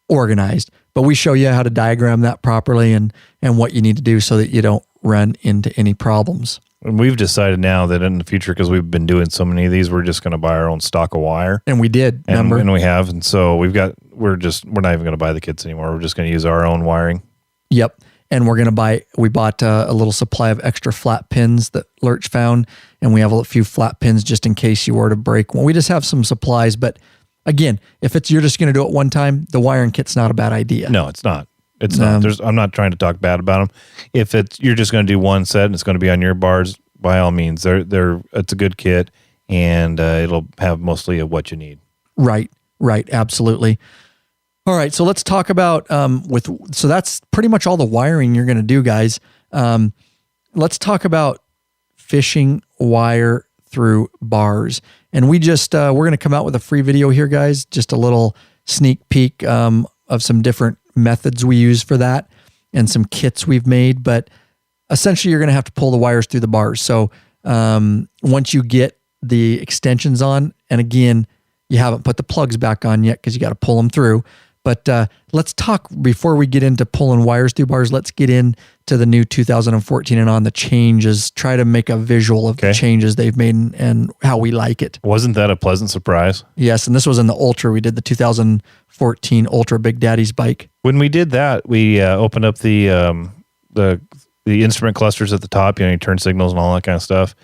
organized. But we show you how to diagram that properly and what you need to do so that you don't run into any problems. And we've decided now that in the future, because we've been doing so many of these, we're just going to buy our own stock of wire. And we did, remember? And we have. And so we're not even going to buy the kits anymore. We're just going to use our own wiring. Yep. And we bought a little supply of extra flat pins that Lurch found. And we have a few flat pins just in case you were to break one. We just have some supplies. But again, if you're just going to do it one time, the wiring kit's not a bad idea. No, it's not. It's not. I'm not trying to talk bad about them. If you're just going to do one set and it's going to be on your bars, by all means, it's a good kit, and it'll have mostly of what you need. Right, absolutely. All right, so let's talk about so that's pretty much all the wiring you're going to do, guys. Let's talk about fishing wire through bars, and we're going to come out with a free video here, guys. Just a little sneak peek of some different methods we use for that and some kits we've made, but essentially you're going to have to pull the wires through the bars. So once you get the extensions on, and again, you haven't put the plugs back on yet because you got to pull them through. But let's talk, before we get into pulling wires through bars, let's get into the new 2014 and on the changes. Try to make a visual of the changes they've made and how we like it. Wasn't that a pleasant surprise? Yes, and this was in the Ultra. We did the 2014 Ultra Big Daddy's bike. When we did that, we opened up the instrument clusters at the top, your turn signals and all that kind of stuff,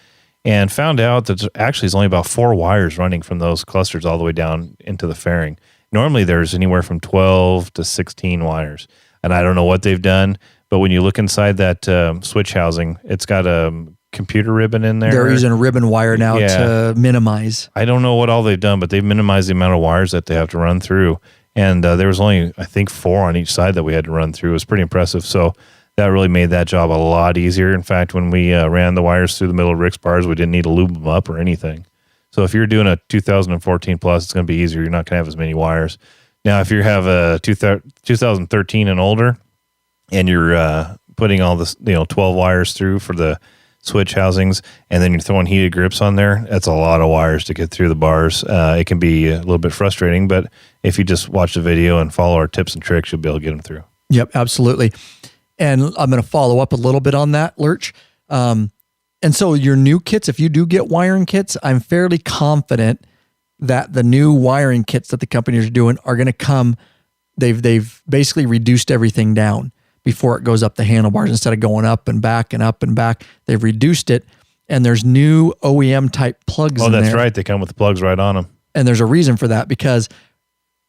and found out that actually there's only about 4 wires running from those clusters all the way down into the fairing. Normally there's anywhere from 12 to 16 wires, and I don't know what they've done, but when you look inside that switch housing, it's got a computer ribbon in there. They're using a ribbon wire now to minimize. I don't know what all they've done, but they've minimized the amount of wires that they have to run through, and there was only, I think, 4 on each side that we had to run through. It was pretty impressive. So that really made that job a lot easier. In fact, when we ran the wires through the middle of Rick's bars, we didn't need to lube them up or anything. So if you're doing a 2014 plus, it's going to be easier. You're not going to have as many wires. Now, if you have a 2013 and older, and you're putting all this, 12 wires through for the switch housings, and then you're throwing heated grips on there, that's a lot of wires to get through the bars. It can be a little bit frustrating, but if you just watch the video and follow our tips and tricks, you'll be able to get them through. Yep, absolutely. And I'm going to follow up a little bit on that, Lurch. And so your new kits, if you do get wiring kits, I'm fairly confident that the new wiring kits that the companies are doing are going to come. They've basically reduced everything down before it goes up the handlebars. Instead of going up and back and up and back, they've reduced it. And there's new OEM type plugs in there. Oh, that's right. They come with the plugs right on them. And there's a reason for that, because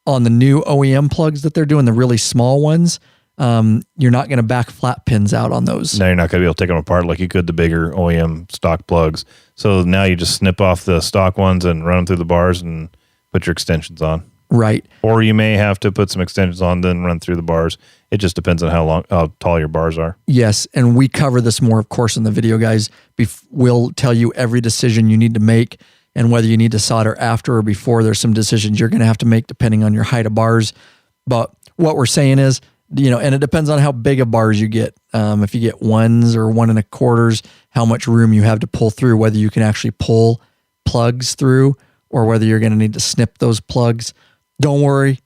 on the new OEM plugs that they're doing, the really small ones, you're not going to back flat pins out on those. No, you're not going to be able to take them apart like you could the bigger OEM stock plugs. So now you just snip off the stock ones and run them through the bars and put your extensions on. Right. Or you may have to put some extensions on, then run through the bars. It just depends on how tall your bars are. Yes, and we cover this more, of course, in the video, guys. We'll tell you every decision you need to make, and whether you need to solder after or before. There's some decisions you're going to have to make depending on your height of bars. But what we're saying is, and it depends on how big of bars you get. If you get 1s or 1 1/4s, how much room you have to pull through, whether you can actually pull plugs through or whether you're going to need to snip those plugs. Don't worry.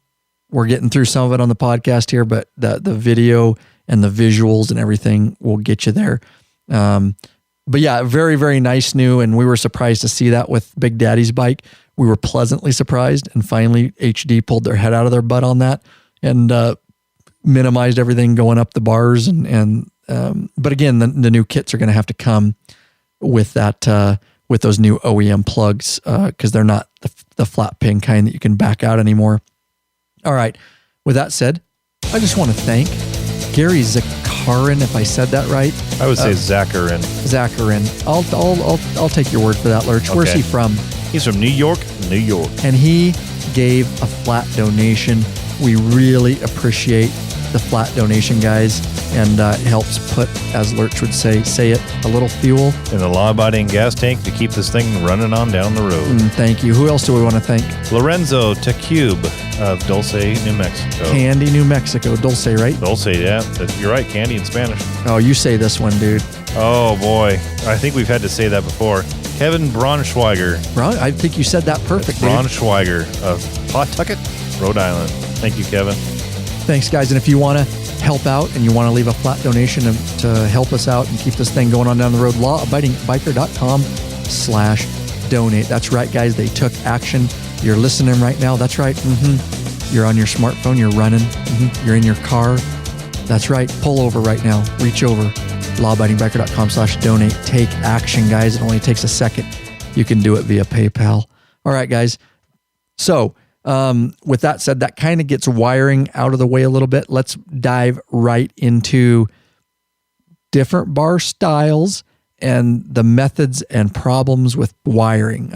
We're getting through some of it on the podcast here, but the video and the visuals and everything will get you there. But yeah, very, very nice new. And we were surprised to see that with Big Daddy's bike. We were pleasantly surprised. And finally, HD pulled their head out of their butt on that and minimized everything going up the bars. But again, the new kits are going to have to come with that, with those new OEM plugs, because they're not the flat pin kind that you can back out anymore. All right. With that said, I just want to thank Gary Zakarin, if I said that right. I would say Zakarin. I'll take your word for that, Lurch. Where's he from? He's from New York, New York. And he gave a flat donation. We really appreciate the flat donation, guys, and it helps put, as Lurch would say it, a little fuel in the law-abiding gas tank to keep this thing running on down the road. Thank you. Who else do we want to thank? Lorenzo Tecube of Dulce, New Mexico. Candy, New Mexico. Dulce, right? Dulce, yeah. You're right, Candy in Spanish. Oh, you say this one, dude. Oh, boy. I think we've had to say that before. Kevin Braunschweiger. I think you said that perfect, dude. Braunschweiger of Pawtucket, Rhode Island. Thank you, Kevin. Thanks, guys. And if you want to help out and you want to leave a flat donation to help us out and keep this thing going on down the road, lawabidingbiker.com/donate. That's right, guys. They took action. You're listening right now. That's right. You're on your smartphone. You're running. You're in your car. That's right. Pull over right now. Reach over. lawabidingbiker.com/donate. Take action, guys. It only takes a second. You can do it via PayPal. All right, guys. So, with that said, that kind of gets wiring out of the way a little bit. Let's dive right into different bar styles and the methods and problems with wiring.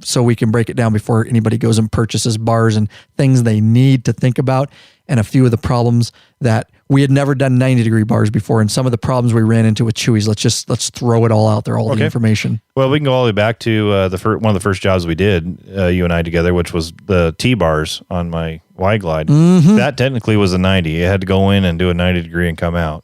So we can break it down before anybody goes and purchases bars and things they need to think about, and a few of the problems that we had never done 90-degree bars before, and some of the problems we ran into with Chewies. Let's throw it all out there, all the information. Well, we can go all the way back to one of the first jobs we did, you and I together, which was the T-bars on my Y-Glide. That technically was a 90. It had to go in and do a 90-degree and come out.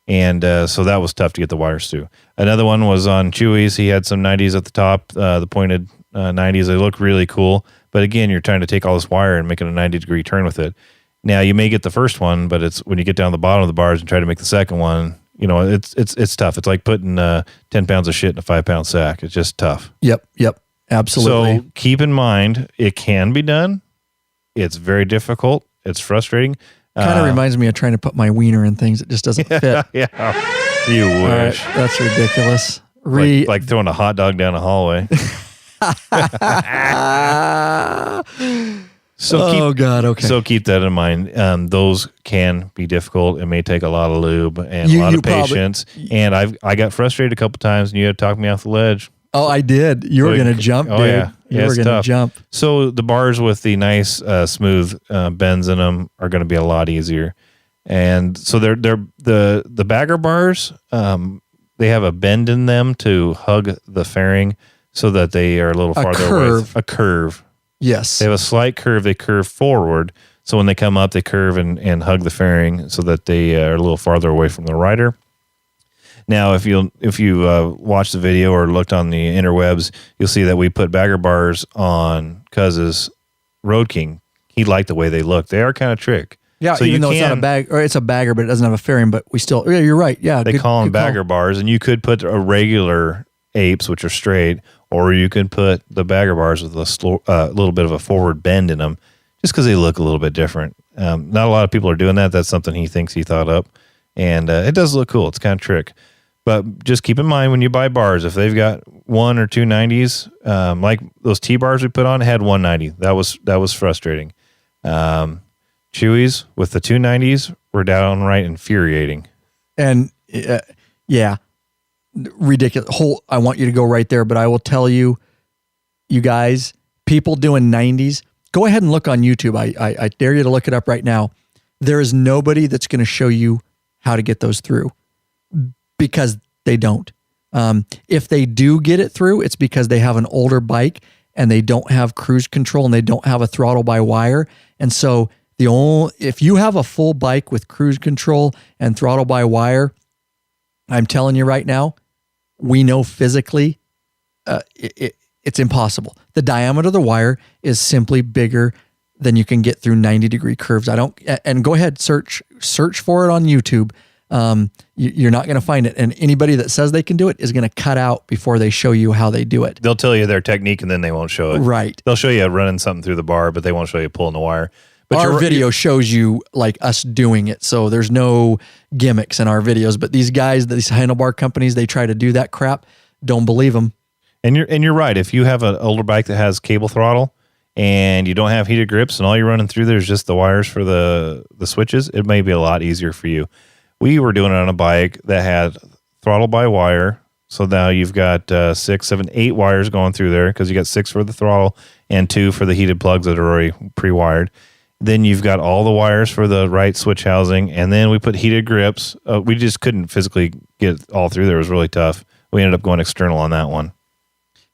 And so that was tough to get the wires through. Another one was on Chewies. He had some 90s at the top, the pointed 90s. They look really cool. But again, you're trying to take all this wire and make it a 90-degree turn with it. Now, you may get the first one, but it's when you get down the bottom of the bars and try to make the second one, it's tough. It's like putting 10 pounds of shit in a 5-pound sack. It's just tough. Yep, absolutely. So keep in mind, it can be done. It's very difficult. It's frustrating. Kind of reminds me of trying to put my wiener in things. It just doesn't fit. Yeah, you wish. Right, that's ridiculous. Like throwing a hot dog down a hallway. So keep that in mind. Those can be difficult. It may take a lot of lube and a lot of patience. And I got frustrated a couple times, and you had to talk me off the ledge. Oh, I did. You were going to jump, dude. Yeah. You were going to jump. So the bars with the nice, smooth bends in them are going to be a lot easier. And so they're the bagger bars. They have a bend in them to hug the fairing so that they are a little farther away. A curve. Yes. They have a slight curve. They curve forward. So when they come up, they curve and hug the fairing so that they are a little farther away from the rider. Now, if you watched the video or looked on the interwebs, you'll see that we put bagger bars on Cuz's Road King. He liked the way they look. They are kind of trick. Yeah, so even though it's not a bag, or it's a bagger, but it doesn't have a fairing, but we still, yeah, you're right. Yeah. They call them bagger bars, and you could put a regular apes, which are straight, or you can put the bagger bars with a little bit of a forward bend in them, just because they look a little bit different. Not a lot of people are doing that. That's something he thinks he thought up, and it does look cool. It's kind of trick. But just keep in mind when you buy bars, if they've got 1 or 2 90s, like those T-bars we put on, had 190. That was frustrating. Chewies with the 290s were downright infuriating. And yeah, ridiculous. I want you to go right there, but I will tell you, you guys, people doing 90s, go ahead and look on YouTube. I dare you to look it up right now. There is nobody that's going to show you how to get those through, because they don't. If they do get it through, it's because they have an older bike and they don't have cruise control and they don't have a throttle by wire. And so if you have a full bike with cruise control and throttle by wire, I'm telling you right now, we know physically it's impossible. The diameter of the wire is simply bigger than you can get through 90-degree curves. And go ahead, search for it on YouTube. You're not going to find it. And anybody that says they can do it is going to cut out before they show you how they do it. They'll tell you their technique and then they won't show it. Right. They'll show you running something through the bar, but they won't show you pulling the wire. But our video shows you like us doing it. So there's no gimmicks in our videos, but these guys, these handlebar companies, they try to do that crap. Don't believe them. And you're right. If you have an older bike that has cable throttle and you don't have heated grips and all you're running through there's just the wires for the switches, it may be a lot easier for you. We were doing it on a bike that had throttle by wire. So now you've got 6, 7, 8 wires going through there because you got 6 for the throttle and 2 for the heated plugs that are already pre-wired. Then you've got all the wires for the right switch housing, and then we put heated grips. We just couldn't physically get all through there. It was really tough. We ended up going external on that one.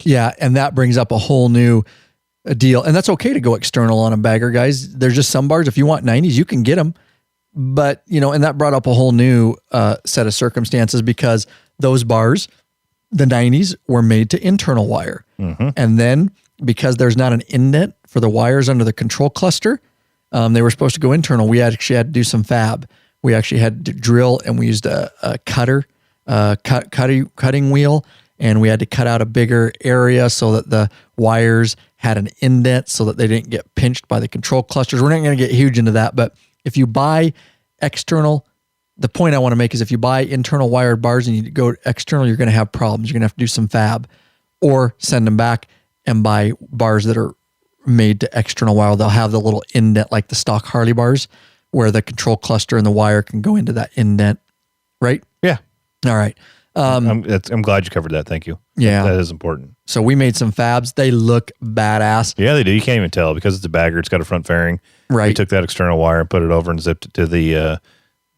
Yeah, and that brings up a whole new deal. And that's okay to go external on a bagger, guys. There's just some bars, if you want 90s, you can get them. But, and that brought up a whole new set of circumstances because those bars, the 90s, were made to internal wire. Mm-hmm. And then because there's not an indent for the wires under the control cluster, they were supposed to go internal. We actually had to do some fab. We actually had to drill, and we used a cutter, cutting wheel, and we had to cut out a bigger area so that the wires had an indent so that they didn't get pinched by the control clusters. We're not going to get huge into that, but if you buy external, the point I want to make is if you buy internal wired bars and you go external, you're going to have problems. You're going to have to do some fab or send them back and buy bars that are made to external wire. They'll have the little indent like the stock Harley bars where the control cluster and the wire can go into that indent, right? Yeah. All right. I'm glad you covered that. Thank you. Yeah. That is important. So we made some fabs. They look badass. Yeah, they do. You can't even tell because it's a bagger. It's got a front fairing. Right. We took that external wire and put it over and zipped it to the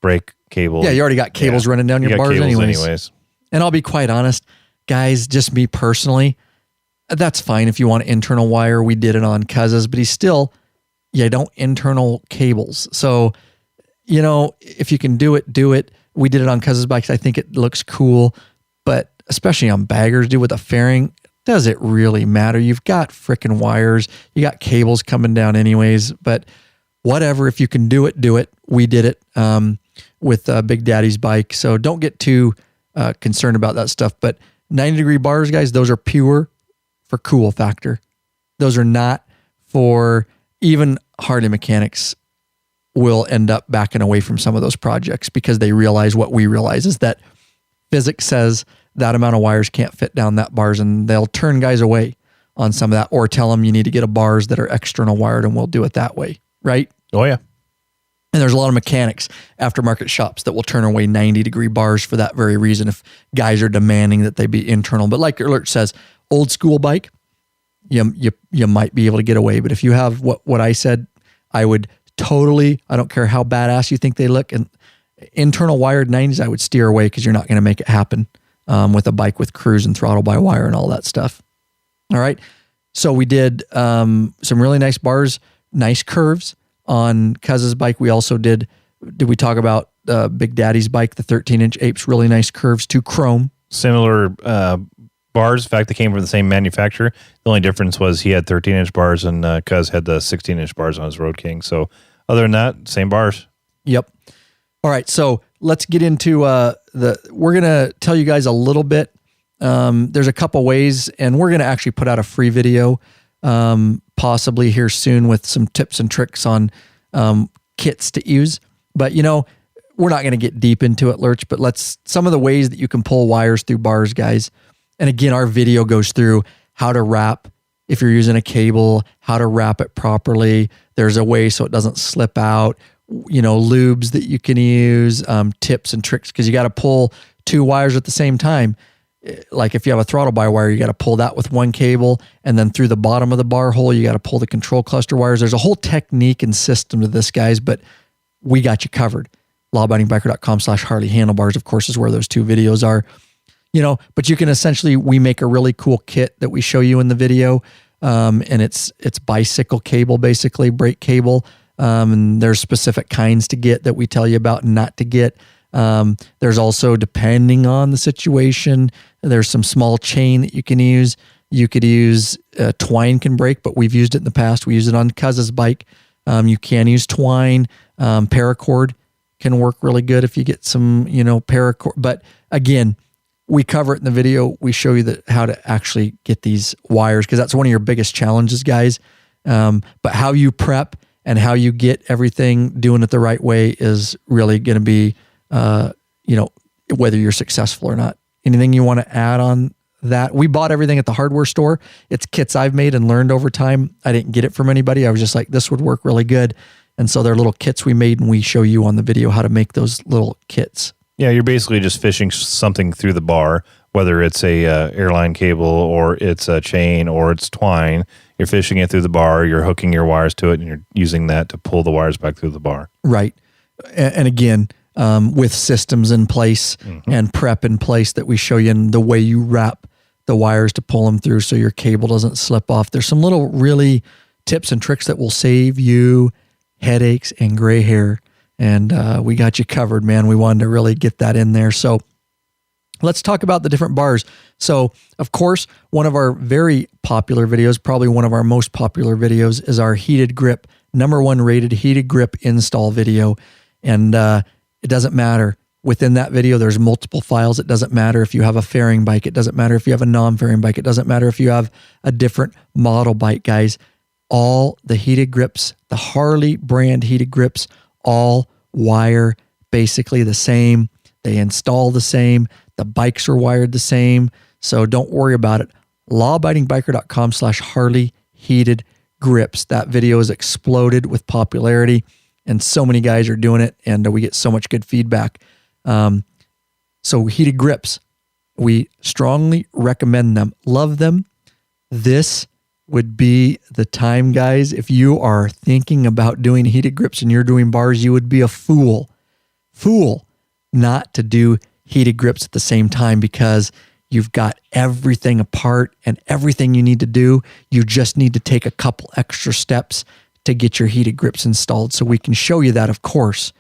brake cable. Yeah, you already got cables running down your bars anyways. And I'll be quite honest, guys, just me personally, that's fine if you want internal wire. We did it on Cuz's, but don't internal cables. So, if you can do it, do it. We did it on Cuz's bikes. I think it looks cool, but especially on baggers, with a fairing, does it really matter? You've got freaking wires. You got cables coming down anyways, but whatever. If you can do it, do it. We did it with Big Daddy's bike. So don't get too concerned about that stuff. But 90-degree bars, guys, those are pure for cool factor. Those are not for even Harley mechanics will end up backing away from some of those projects because they realize what we realize is that physics says that amount of wires can't fit down that bars, and they'll turn guys away on some of that or tell them you need to get a bars that are external wired and we'll do it that way. Right? Oh yeah. And there's a lot of mechanics, aftermarket shops that will turn away 90-degree bars for that very reason if guys are demanding that they be internal. But like Alert says, old school bike, you might be able to get away. But if you have what I said, I would totally, I don't care how badass you think they look, and internal wired 90s, I would steer away because you're not going to make it happen with a bike with cruise and throttle by wire and all that stuff. All right. So we did some really nice bars, nice curves on Cuz's bike. We also did we talk about Big Daddy's bike, the 13-inch apes, really nice curves to chrome. Similar bars. In fact, they came from the same manufacturer. The only difference was he had 13-inch bars and Cuz had the 16-inch bars on his Road King. So other than that, same bars. Yep. All right. So let's get into we're going to tell you guys a little bit. There's a couple ways, and we're going to actually put out a free video possibly here soon with some tips and tricks on kits to use. But, we're not going to get deep into it, Lurch, but some of the ways that you can pull wires through bars, guys. And again, our video goes through how to wrap, if you're using a cable, how to wrap it properly. There's a way so it doesn't slip out, lubes that you can use, tips and tricks, because you got to pull 2 wires at the same time. Like if you have a throttle by wire, you got to pull that with one cable, and then through the bottom of the bar hole, you got to pull the control cluster wires. There's a whole technique and system to this, guys, but we got you covered. lawabidingbiker.com/Harley Handlebars, of course, is where those 2 videos are. But you can essentially, we make a really cool kit that we show you in the video. And it's bicycle cable, basically brake cable. And there's specific kinds to get that we tell you about and not to get. There's also, depending on the situation, there's some small chain that you can use. You could use twine can break, but we've used it in the past. We use it on Cuz's bike. You can use twine. Paracord can work really good if you get some, paracord. But again, we cover it in the video. We show you how to actually get these wires, because that's one of your biggest challenges, guys. But how you prep and how you get everything doing it the right way is really going to be, whether you're successful or not. Anything you want to add on that. We bought everything at the hardware store. It's kits I've made and learned over time. I didn't get it from anybody. I was just like, this would work really good. And so they're little kits we made, and we show you on the video how to make those little kits. Yeah, you're basically just fishing something through the bar, whether it's a airline cable or it's a chain or it's twine. You're fishing it through the bar, you're hooking your wires to it, and you're using that to pull the wires back through the bar. Right. And again, with systems in place and prep in place that we show you, in the way you wrap the wires to pull them through so your cable doesn't slip off. There's some little really tips and tricks that will save you headaches and gray hair. And we got you covered, man. We wanted to really get that in there. So let's talk about the different bars. So, of course, one of our very popular videos, probably one of our most popular videos, is our heated grip, #1 rated heated grip install video. And it doesn't matter. Within that video, there's multiple files. It doesn't matter if you have a fairing bike. It doesn't matter if you have a non-fairing bike. It doesn't matter if you have a different model bike, guys. All the heated grips, the Harley brand heated grips, all wire basically the same. They install the same. The bikes are wired the same. So don't worry about it. lawabidingbiker.com/Harley heated grips. That video has exploded with popularity, and so many guys are doing it, and we get so much good feedback. So heated grips, we strongly recommend them. Love them. This would be the time, guys. If you are thinking about doing heated grips and you're doing bars, you would be a fool not to do heated grips at the same time, because you've got everything apart and everything you need to do. You just need to take a couple extra steps to get your heated grips installed. So we can show you that, of course,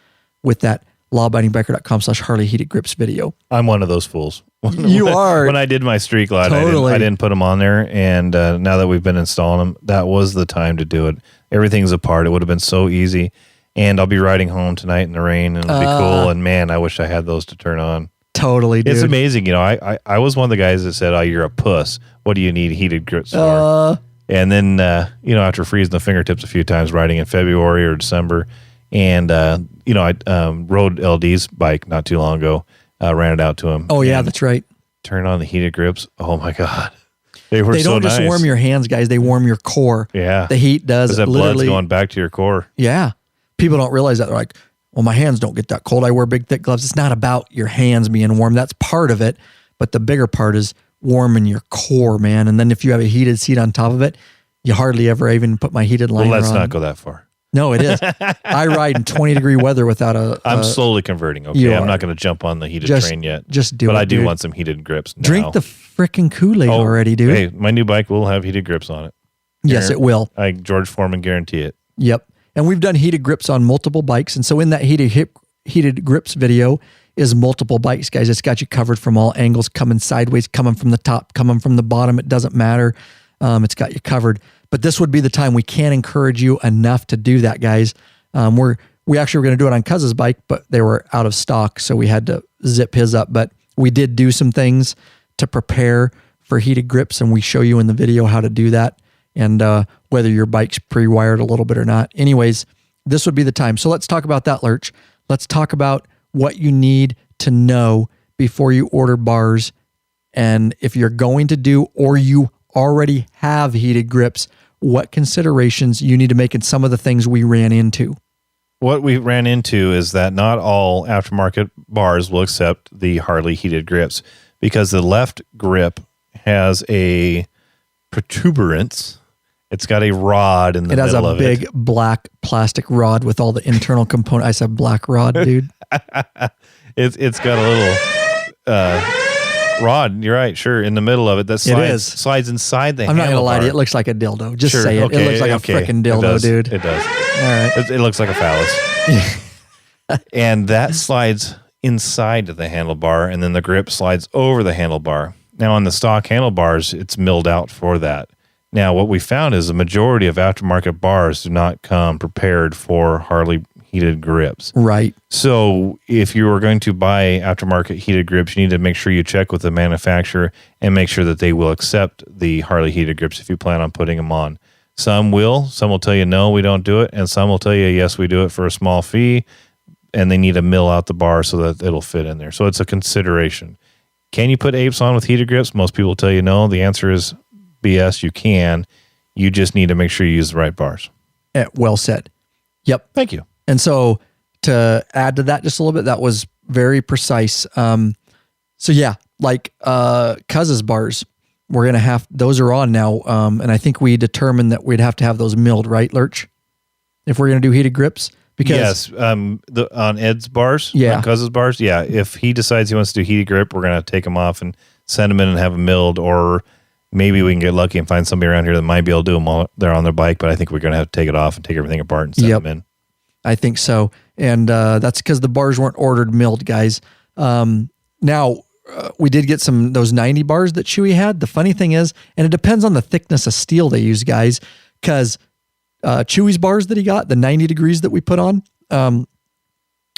with that lawabidingbiker.com/Harley heated grips video. I'm one of those fools. You are. When I did my street glide, Totally. I didn't put them on there. And now that we've been installing them, that was the time to do it. Everything's apart. It would have been so easy. And I'll be riding home tonight in the rain, and it'll be cool. And man, I wish I had those to turn on. Totally, dude. It's amazing. You know, I was one of the guys that said, oh, you're a puss. What do you need heated grips for? And then, after freezing the fingertips a few times riding in February or December, and, I rode LD's bike not too long ago, ran it out to him. Oh, yeah, that's right. Turn on the heated grips. Oh, my God. They were so nice. They don't just warm your hands, guys. They warm your core. Yeah. The heat does. Because that blood's going back to your core. Yeah. People don't realize that. They're like, well, my hands don't get that cold. I wear big, thick gloves. It's not about your hands being warm. That's part of it. But the bigger part is warming your core, man. And then if you have a heated seat on top of it, you hardly ever even put my heated liner on. Well, let's not go that far. No, it is. I ride in 20-degree weather without I'm slowly converting, okay? I'm not going to jump on the heated train yet. Just do it, But I do dude. want some heated grips now. Drink the freaking Kool-Aid already, dude. Hey, my new bike will have heated grips on it. Yes, it will. George Foreman guarantee it. Yep. And we've done heated grips on multiple bikes. And so in that heated grips video is multiple bikes, guys. It's got you covered from all angles, coming sideways, coming from the top, coming from the bottom. It doesn't matter. It's got you covered. But this would be the time. We can't encourage you enough to do that, guys. We actually were going to do it on Cuz's bike, but they were out of stock, so we had to zip his up. But we did do some things to prepare for heated grips, and we show you in the video how to do that, and whether your bike's pre-wired a little bit or not. Anyways, this would be the time. So let's talk about that, Lurch. Let's talk about what you need to know before you order bars, and if you're going to do, or you already have heated grips, what considerations you need to make, and some of the things we ran into. What we ran into is that not all aftermarket bars will accept the Harley heated grips, because the left grip has a protuberance. It's got a rod in the middle of it. It has a big black plastic rod with all the internal components. I said black rod, dude. It's got a little rod. You're right. Sure. In the middle of it. That slides inside the handlebar. I'm not going to lie to you. It looks like a dildo. Just say it. Okay, it looks like a freaking dildo, dude. It does. All right. It looks like a phallus. And that slides inside the handlebar, and then the grip slides over the handlebar. Now, on the stock handlebars, it's milled out for that. Now, what we found is the majority of aftermarket bars do not come prepared for Harley heated grips. Right. So if you are going to buy aftermarket heated grips, you need to make sure you check with the manufacturer and make sure that they will accept the Harley heated grips if you plan on putting them on. Some will tell you, no, we don't do it. And some will tell you, yes, we do it for a small fee. And they need to mill out the bar so that it'll fit in there. So it's a consideration. Can you put apes on with heated grips? Most people tell you no. The answer is BS. You can. You just need to make sure you use the right bars. Well said. Yep. Thank you. And so to add to that just a little bit, that was very precise. So yeah, like Cuz's bars, we're going to have, those are on now. And I think we determined that we'd have to have those milled, right, Lurch? If we're going to do heated grips? Because, yes, on Ed's bars, yeah. on Cuz's bars, yeah. If he decides he wants to do heated grip, we're going to take them off and send them in and have them milled, or maybe we can get lucky and find somebody around here that might be able to do them while they're on their bike, but I think we're going to have to take it off and take everything apart and send them in. I think so. And that's because the bars weren't ordered milled, guys. Now, we did get those 90 bars that Chewy had. The funny thing is, and it depends on the thickness of steel they use, guys, because Chewy's bars that he got, the 90 degrees that we put on,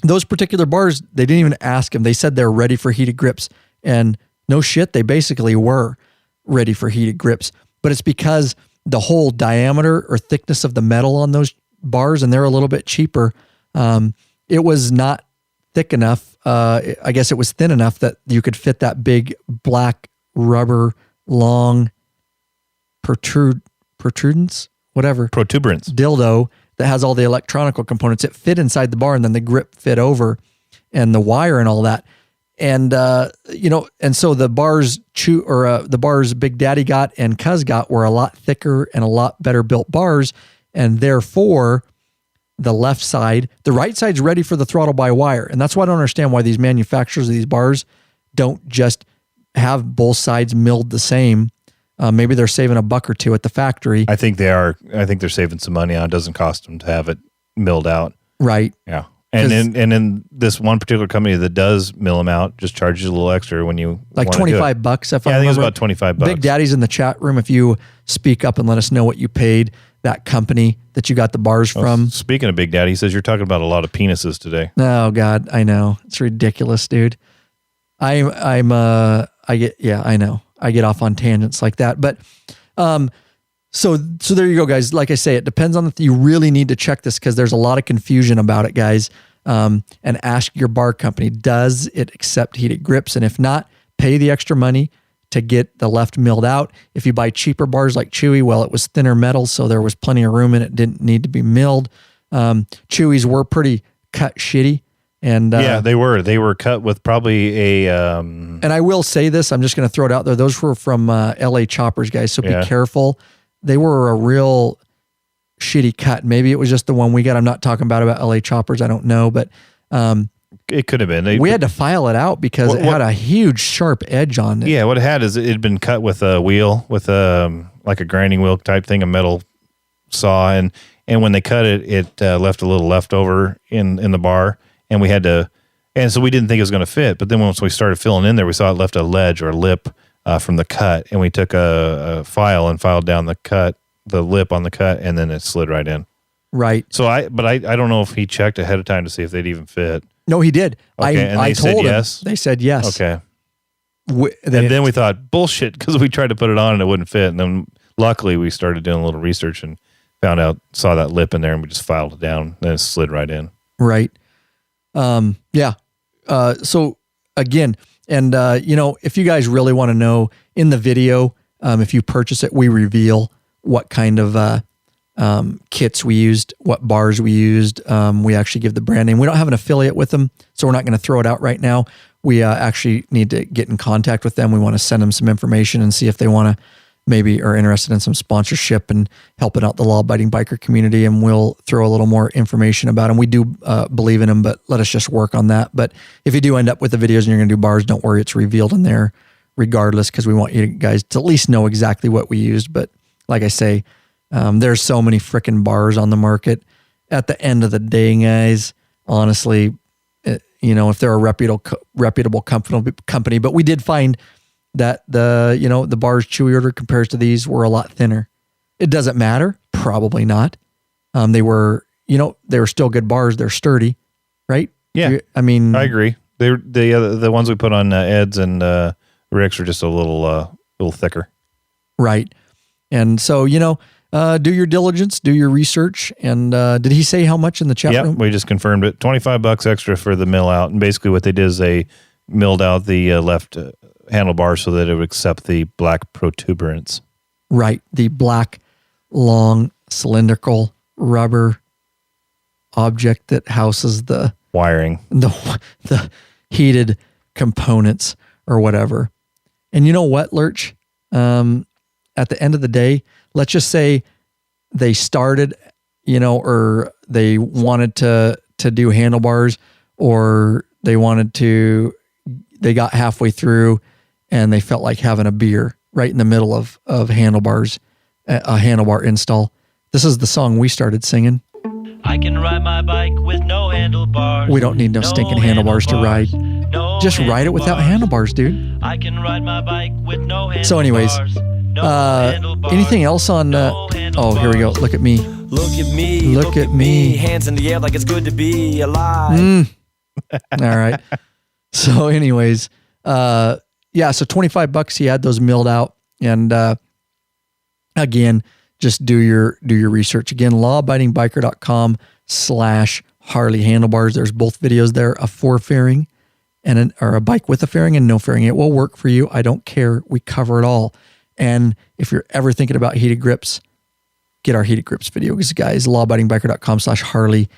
those particular bars, they didn't even ask him. They said they're ready for heated grips. And no shit, they basically were ready for heated grips. But it's because the whole diameter or thickness of the metal on those bars, and they're a little bit cheaper, it was not thick enough. I guess it was thin enough that you could fit that big black rubber long protuberance dildo that has all the electronical components. It fit inside the bar, and then the grip fit over, and the wire and all that. And and so the bars the bars Big Daddy got and Cuz got were a lot thicker and a lot better built bars, and therefore the left side, the right side's ready for the throttle by wire. And that's why I don't understand why these manufacturers of these bars don't just have both sides milled the same. Maybe they're saving $1 or $2 at the factory. I think they are. I think they're saving some money on it. It doesn't cost them to have it milled out. Right. Yeah. And in this one particular company that does mill them out, just charges you a little extra when you like $25. If I think it was about $25. Big Daddy's in the chat room. If you speak up and let us know what you paid that company that you got the bars from. Speaking of Big Daddy, he says you're talking about a lot of penises today. Oh God, I know, it's ridiculous, dude. I know. I get off on tangents like that, but so there you go, guys. Like I say, it depends on you really need to check this because there's a lot of confusion about it, guys. And ask your bar company, does it accept heated grips? And if not, pay the extra money to get the left milled out. If you buy cheaper bars like Chewy, well, it was thinner metal, so there was plenty of room in it. Didn't need to be milled. Chewy's were pretty cut shitty. And yeah, they were cut with probably a and I will say this, I'm just going to throw it out there. Those were from LA Choppers, guys, so be careful. They were a real shitty cut. Maybe it was just the one we got. I'm not talking about LA Choppers. I don't know, but it could have been. We had to file it out because it had a huge sharp edge on it. Yeah, what it had is it had been cut with a wheel, with like a grinding wheel type thing, a metal saw, and when they cut it, it left a little leftover in the bar, and we had to, and so we didn't think it was going to fit. But then once we started filling in there, we saw it left a ledge or a lip from the cut, and we took a file and filed down the lip on the cut, and then it slid right in. Right. So I don't know if he checked ahead of time to see if they'd even fit. No, he did. Okay, I told him. Yes. They said yes. Okay. And then we thought, bullshit, because we tried to put it on and it wouldn't fit. And then luckily we started doing a little research and saw that lip in there, and we just filed it down, and it slid right in. Right. Yeah. So again, and if you guys really want to know, in the video, if you purchase it, we reveal what kind of kits we used, what bars we used. We actually give the brand name. We don't have an affiliate with them, so we're not going to throw it out right now. We actually need to get in contact with them. We want to send them some information and see if they want to maybe are interested in some sponsorship and helping out the law-abiding biker community, and we'll throw a little more information about them. We do believe in them, but let us just work on that. But if you do end up with the videos and you're going to do bars, don't worry, it's revealed in there regardless, because we want you guys to at least know exactly what we used. But like I say, there's so many freaking bars on the market. At the end of the day, guys, honestly, if they're a reputable company, but we did find that the bars Chewy ordered compared to these were a lot thinner. It doesn't matter, probably not. They were still good bars. They're sturdy, right? Yeah, I mean, I agree. The ones we put on Ed's and Rick's are just a little thicker, right? And so do your diligence, do your research. And did he say how much in the chat room? Yeah, we just confirmed it. $25 extra for the mill out. And basically what they did is they milled out the left handlebar so that it would accept the black protuberance. Right. The black, long, cylindrical rubber object that houses the wiring, the heated components or whatever. And you know what, Lurch? At the end of the day, let's just say they started, or they wanted to do handlebars, or they got halfway through and they felt like having a beer right in the middle of handlebars, a handlebar install. This is the song we started singing. I can ride my bike with no handlebars. We don't need no stinking handlebars to ride. Just ride it without handlebars, dude. I can ride my bike with no handlebars. So anyways, anything else on, here we go. Look at me. Look at me. Look at me. Hands in the air like it's good to be alive. All right. So anyways, so $25 he had those milled out. And again, just do your research. Again, lawabidingbiker.com/Harley handlebars. There's both videos there, a 4-fairing or a bike with a fairing and no fairing. It will work for you. I don't care. We cover it all. And if you're ever thinking about heated grips, get our heated grips video, guys. lawabidingbiker.com/Harley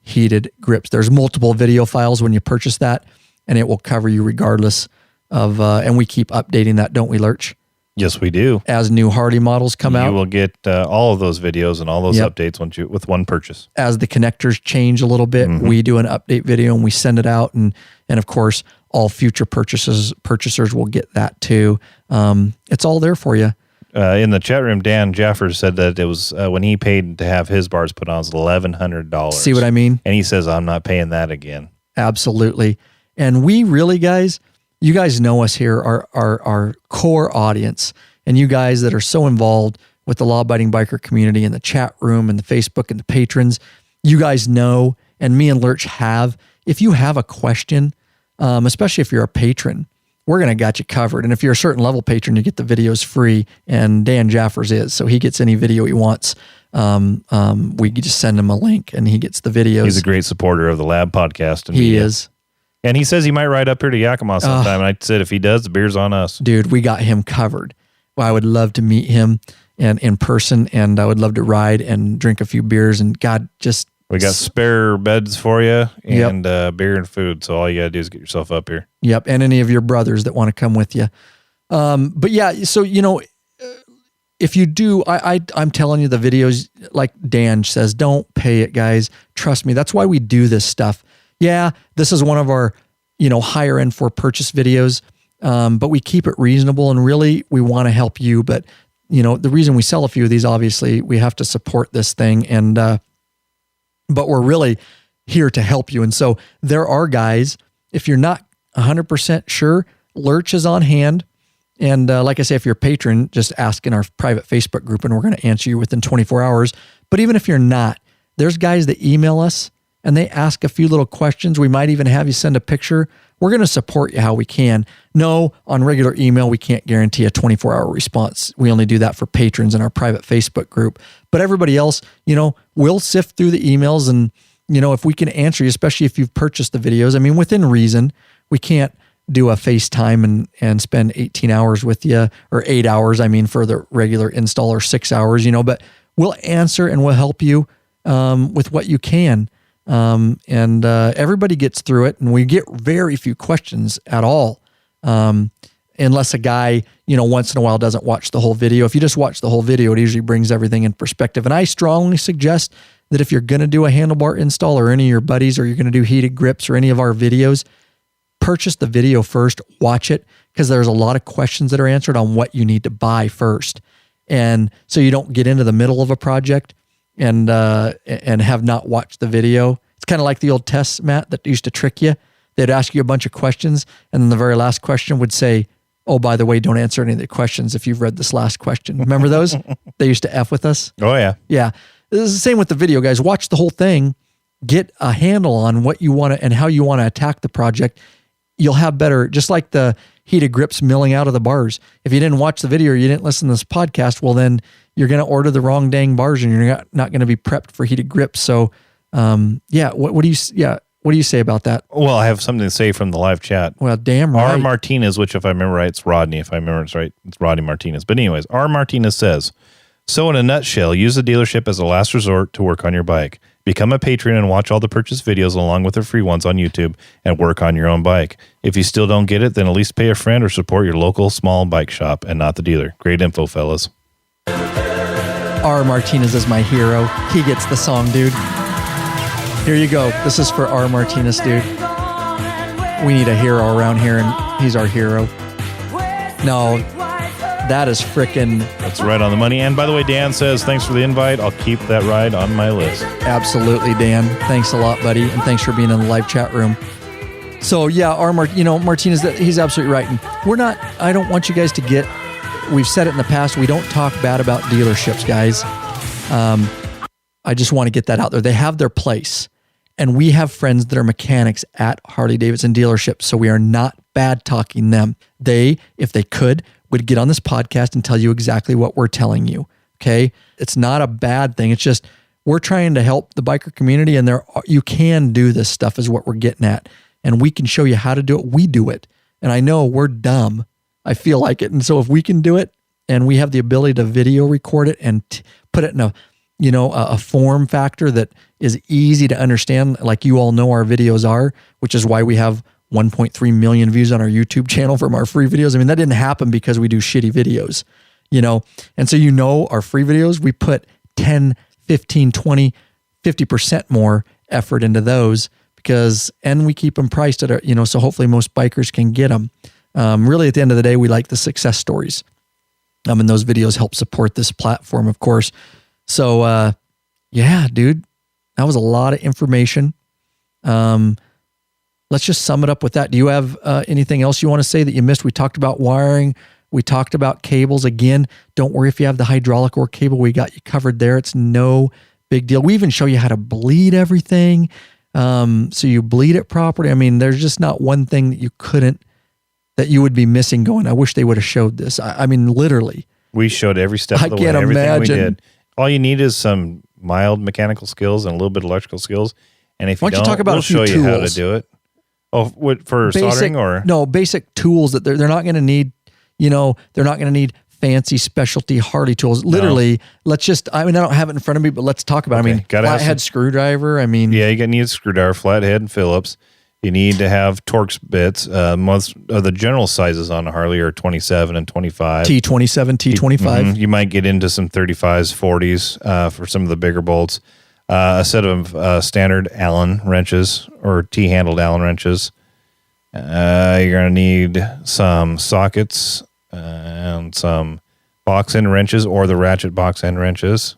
heated grips. There's multiple video files when you purchase that, and it will cover you regardless of, and we keep updating that, don't we, Lurch? Yes, we do. As new Harley models come out. You will get all of those videos and all those updates with one purchase. As the connectors change a little bit, we do an update video and we send it out. And of course, all future purchasers will get that too. It's all there for you. In the chat room, Dan Jaffers said that it was when he paid to have his bars put on, it was $1,100. See what I mean? And he says, I'm not paying that again. Absolutely. And we really, guys, you guys know us here, our core audience, and you guys that are so involved with the law-abiding biker community in the chat room and the Facebook and the patrons, you guys know, and me and Lurch have, if you have a question, especially if you're a patron, we're going to got you covered. And if you're a certain level patron, you get the videos free, and Dan Jaffers is, so he gets any video he wants. We just send him a link and he gets the videos. He's a great supporter of the Lab podcast. And he is. And he says he might ride up here to Yakima sometime. And I said, if he does, the beer's on us. Dude, we got him covered. Well, I would love to meet him and in person, and I would love to ride and drink a few beers. And God, just... We got spare beds for you and beer and food. So all you got to do is get yourself up here. Yep. And any of your brothers that want to come with you. But yeah, so, if you do, I'm telling you the videos, like Dan says, don't pay it, guys. Trust me. That's why we do this stuff. Yeah, this is one of our, higher end for purchase videos, but we keep it reasonable, and really we want to help you. But, the reason we sell a few of these, obviously we have to support this thing, and, but we're really here to help you. And so there are guys, if you're not 100% sure, Lurch is on hand. And like I say, if you're a patron, just ask in our private Facebook group and we're going to answer you within 24 hours. But even if you're not, there's guys that email us and they ask a few little questions. We might even have you send a picture. We're going to support you how we can. No, on regular email, we can't guarantee a 24-hour response. We only do that for patrons in our private Facebook group. But everybody else, we'll sift through the emails, and, if we can answer you, especially if you've purchased the videos, I mean, within reason, we can't do a FaceTime and spend 18 hours with you, or 8 hours, for the regular install, or 6 hours, but we'll answer and we'll help you with what you can. And everybody gets through it, and we get very few questions at all. Unless a guy, once in a while doesn't watch the whole video. If you just watch the whole video, it usually brings everything in perspective. And I strongly suggest that if you're going to do a handlebar install, or any of your buddies, or you're going to do heated grips or any of our videos, purchase the video first, watch it, because there's a lot of questions that are answered on what you need to buy first. And so you don't get into the middle of a project and have not watched the video. It's kind of like the old tests, Matt, that used to trick you. They'd ask you a bunch of questions, and then the very last question would say, oh, by the way, don't answer any of the questions if you've read this last question. Remember those? They used to F with us. Oh, yeah. Yeah. This is the same with the video, guys. Watch the whole thing. Get a handle on what you want to and how you want to attack the project. You'll have better, just like the heated grips milling out of the bars. If you didn't watch the video or you didn't listen to this podcast, well, then you're going to order the wrong dang bars, and you're not going to be prepped for heated grips. So, what What do you say about that? Well, I have something to say from the live chat. Well, damn right. R. Martinez, which if I remember right, it's Rodney. If I remember it's right, it's Rodney Martinez. But anyways, R. Martinez says, so in a nutshell, use the dealership as a last resort to work on your bike. Become a patron and watch all the purchase videos along with the free ones on YouTube and work on your own bike. If you still don't get it, then at least pay a friend or support your local small bike shop and not the dealer. Great info, fellas. R. Martinez is my hero. He gets the song, dude. Here you go. This is for R. Martinez, dude. We need a hero around here, and he's our hero. No, that is frickin'... That's right on the money. And by the way, Dan says, thanks for the invite. I'll keep that ride on my list. Absolutely, Dan. Thanks a lot, buddy. And thanks for being in the live chat room. So, yeah, Martinez, he's absolutely right. And I don't want you guys to get... We've said it in the past, we don't talk bad about dealerships, guys. I just want to get that out there. They have their place. And we have friends that are mechanics at Harley Davidson dealerships, so we are not bad talking them. They, if they could, would get on this podcast and tell you exactly what we're telling you. Okay? It's not a bad thing. It's just we're trying to help the biker community, and you can do this stuff is what we're getting at. And we can show you how to do it. We do it. And I know we're dumb. I feel like it. And so if we can do it and we have the ability to video record it and put it in a form factor that is easy to understand, like you all know our videos are, which is why we have 1.3 million views on our YouTube channel from our free videos. I mean, that didn't happen because we do shitty videos, And so, our free videos, we put 10, 15, 20, 50% more effort into those and we keep them priced at so hopefully most bikers can get them. Really, at the end of the day, we like the success stories. And those videos help support this platform, of course. So, yeah, dude, that was a lot of information. Let's just sum it up with that. Do you have anything else you want to say that you missed? We talked about wiring. We talked about cables. Again, don't worry if you have the hydraulic or cable. We got you covered there. It's no big deal. We even show you how to bleed everything. So you bleed it properly. I mean, there's just not one thing that you would be missing going, I wish they would have showed this. I mean, literally. We showed every step of the way, everything we did. All you need is some mild mechanical skills and a little bit of electrical skills. And if you don't, talk about we'll show you how to do it. Oh, for soldering or? No, basic tools that they're not going to need, they're not going to need fancy specialty Harley tools. Literally, let's just, I don't have it in front of me, but let's talk about it. I mean, flathead screwdriver. Yeah, you need a screwdriver, flathead and Phillips. You need to have Torx bits. Most of the general sizes on a Harley are 27 and 25. T27, T25. Mm-hmm. You might get into some 35s, 40s for some of the bigger bolts. A set of standard Allen wrenches or T-handled Allen wrenches. You're going to need some sockets and some box end wrenches or the ratchet box end wrenches.